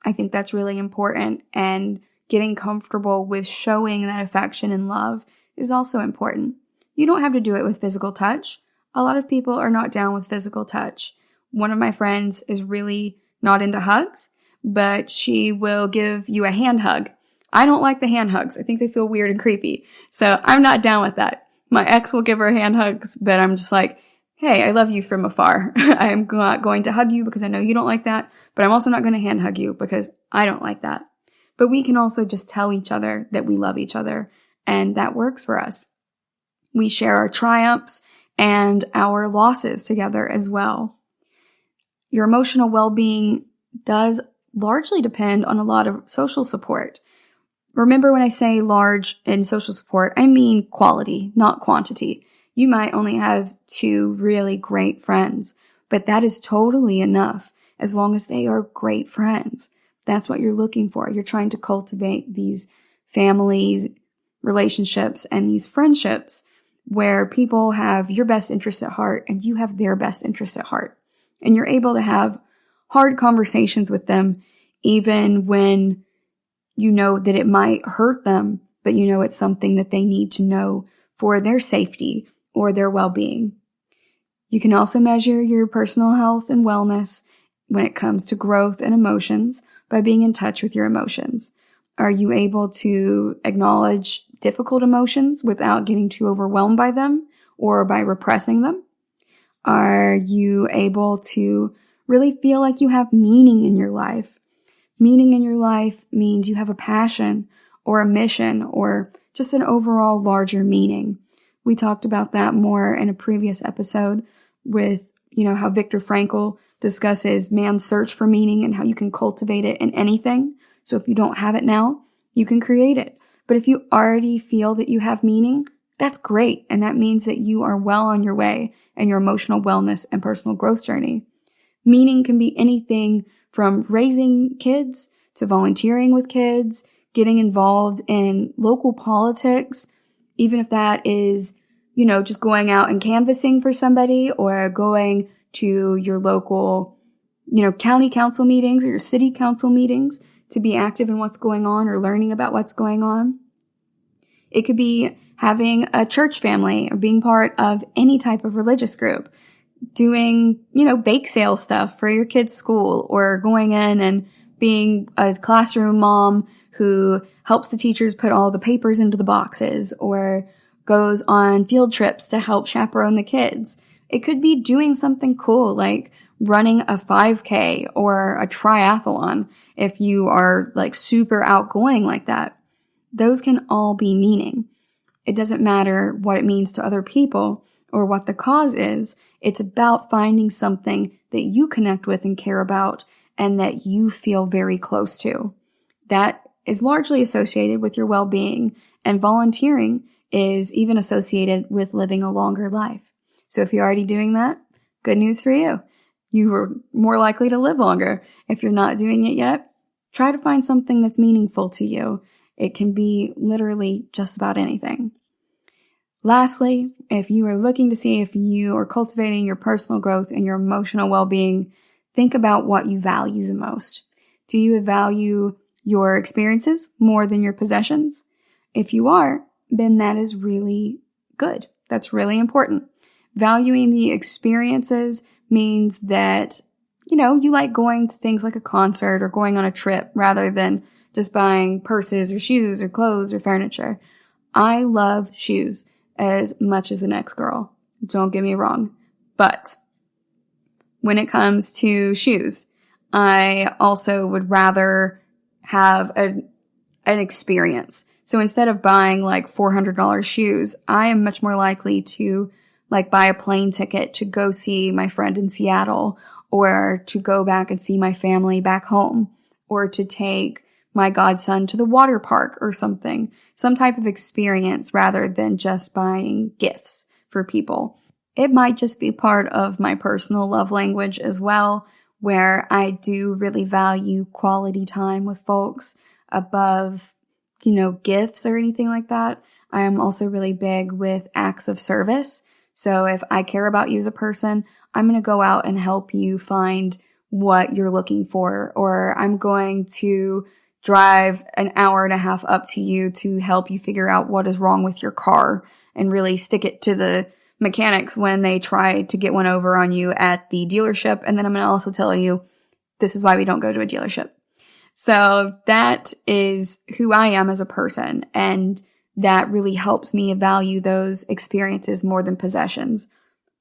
I think that's really important, and getting comfortable with showing that affection and love is also important. You don't have to do it with physical touch. A lot of people are not down with physical touch. One of my friends is really not into hugs, but she will give you a hand hug. I don't like the hand hugs. I think they feel weird and creepy. So I'm not down with that. My ex will give her hand hugs, but I'm just like, hey, I love you from afar. I am not going to hug you because I know you don't like that, but I'm also not going to hand hug you because I don't like that. But we can also just tell each other that we love each other, and that works for us. We share our triumphs and our losses together as well. Your emotional well-being does largely depend on a lot of social support. Remember, when I say large in social support, I mean quality, not quantity. You might only have 2 really great friends, but that is totally enough as long as they are great friends. That's what you're looking for. You're trying to cultivate these family relationships and these friendships where people have your best interest at heart and you have their best interest at heart. And you're able to have hard conversations with them even when you know that it might hurt them, but you know it's something that they need to know for their safety or their well-being. You can also measure your personal health and wellness when it comes to growth and emotions by being in touch with your emotions. Are you able to acknowledge difficult emotions without getting too overwhelmed by them? or by repressing them? Are you able to really feel like you have meaning in your life? Meaning in your life means you have a passion or a mission or just an overall larger meaning. We talked about that more in a previous episode with, how Viktor Frankl discusses man's search for meaning and how you can cultivate it in anything. So if you don't have it now, you can create it. But if you already feel that you have meaning, that's great. And that means that you are well on your way in your emotional wellness and personal growth journey. Meaning can be anything from raising kids to volunteering with kids, getting involved in local politics, even if that is, just going out and canvassing for somebody or going to your local, county council meetings or your city council meetings to be active in what's going on or learning about what's going on. It could be having a church family or being part of any type of religious group, doing, bake sale stuff for your kid's school, or going in and being a classroom mom who helps the teachers put all the papers into the boxes, or goes on field trips to help chaperone the kids. It could be doing something cool like running a 5K or a triathlon if you are like super outgoing like that. Those can all be meaning. It doesn't matter what it means to other people or what the cause is. It's about finding something that you connect with and care about and that you feel very close to. That is largely associated with your well-being, and volunteering is even associated with living a longer life. So if you're already doing that, good news for you. You are more likely to live longer. If you're not doing it yet, try to find something that's meaningful to you. It can be literally just about anything. Lastly, if you are looking to see if you are cultivating your personal growth and your emotional well-being, think about what you value the most. Do you value your experiences more than your possessions? If you are, then that is really good. That's really important. Valuing the experiences means that, you like going to things like a concert or going on a trip rather than just buying purses or shoes or clothes or furniture. I love shoes as much as the next girl. Don't get me wrong. But when it comes to shoes, I also would rather have an experience. So instead of buying like $400 shoes, I am much more likely to buy a plane ticket to go see my friend in Seattle, or to go back and see my family back home, or to take my godson to the water park or something, some type of experience rather than just buying gifts for people. It might just be part of my personal love language as well, where I do really value quality time with folks above, gifts or anything like that. I am also really big with acts of service. So if I care about you as a person, I'm going to go out and help you find what you're looking for, or I'm going to drive an hour and a half up to you to help you figure out what is wrong with your car and really stick it to the mechanics when they try to get one over on you at the dealership. And then I'm going to also tell you, this is why we don't go to a dealership. So that is who I am as a person. And that really helps me value those experiences more than possessions.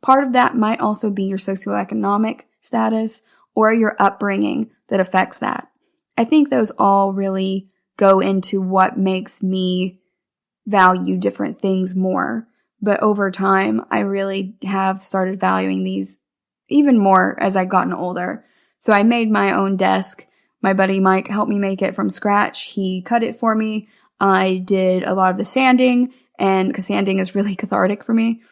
Part of that might also be your socioeconomic status or your upbringing that affects that. I think those all really go into what makes me value different things more. But over time, I really have started valuing these even more as I've gotten older. So I made my own desk. My buddy Mike helped me make it from scratch. He cut it for me. I did a lot of the sanding, and because sanding is really cathartic for me,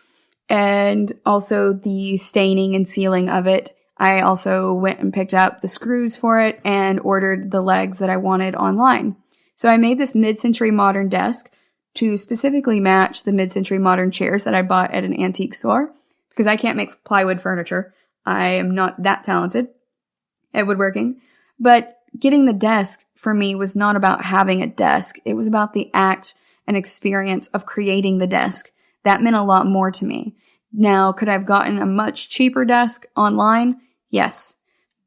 and also the staining and sealing of it. I also went and picked up the screws for it and ordered the legs that I wanted online. So I made this mid-century modern desk to specifically match the mid-century modern chairs that I bought at an antique store, because I can't make plywood furniture. I am not that talented at woodworking. But getting the desk for me was not about having a desk. It was about the act and experience of creating the desk. That meant a lot more to me. Now, could I have gotten a much cheaper desk online? Yes.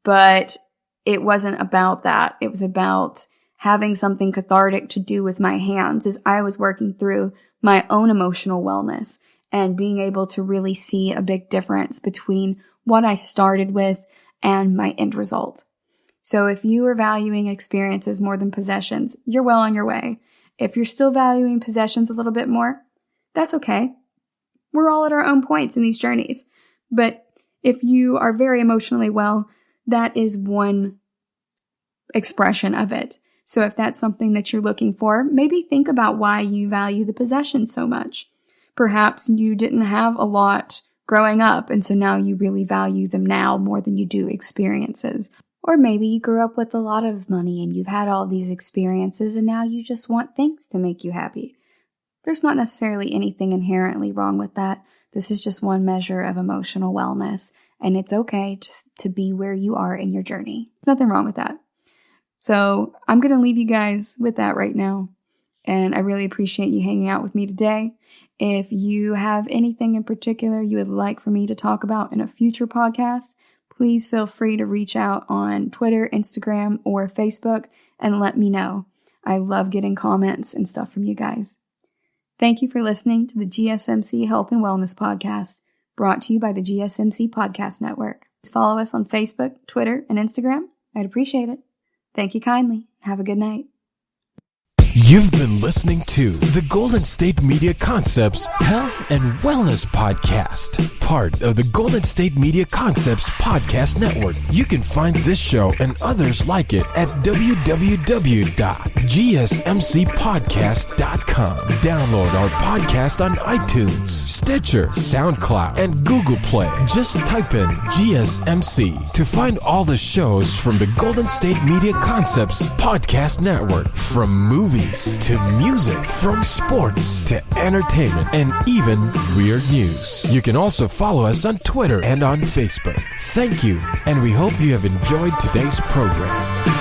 But it wasn't about that. It was about having something cathartic to do with my hands as I was working through my own emotional wellness and being able to really see a big difference between what I started with and my end result. So if you are valuing experiences more than possessions, you're well on your way. If you're still valuing possessions a little bit more, that's okay. We're all at our own points in these journeys. But if you are very emotionally well, that is one expression of it. So if that's something that you're looking for, maybe think about why you value the possessions so much. Perhaps you didn't have a lot growing up, and so now you really value them now more than you do experiences. Or maybe you grew up with a lot of money and you've had all these experiences and now you just want things to make you happy. There's not necessarily anything inherently wrong with that. This is just one measure of emotional wellness, and it's okay just to be where you are in your journey. There's nothing wrong with that. So I'm going to leave you guys with that right now, and I really appreciate you hanging out with me today. If you have anything in particular you would like for me to talk about in a future podcast, please feel free to reach out on Twitter, Instagram, or Facebook and let me know. I love getting comments and stuff from you guys. Thank you for listening to the GSMC Health and Wellness Podcast, brought to you by the GSMC Podcast Network. Please follow us on Facebook, Twitter, and Instagram. I'd appreciate it. Thank you kindly. Have a good night. You've been listening to the Golden State Media Concepts Health and Wellness Podcast, part of the Golden State Media Concepts Podcast Network. You can find this show and others like it at www.gsmcpodcast.com. Download our podcast on iTunes, Stitcher, SoundCloud, and Google Play. Just type in GSMC to find all the shows from the Golden State Media Concepts Podcast Network, from movies to music, from sports to entertainment, and even weird news. You can also follow us on Twitter and on Facebook. Thank you, and we hope you have enjoyed today's program.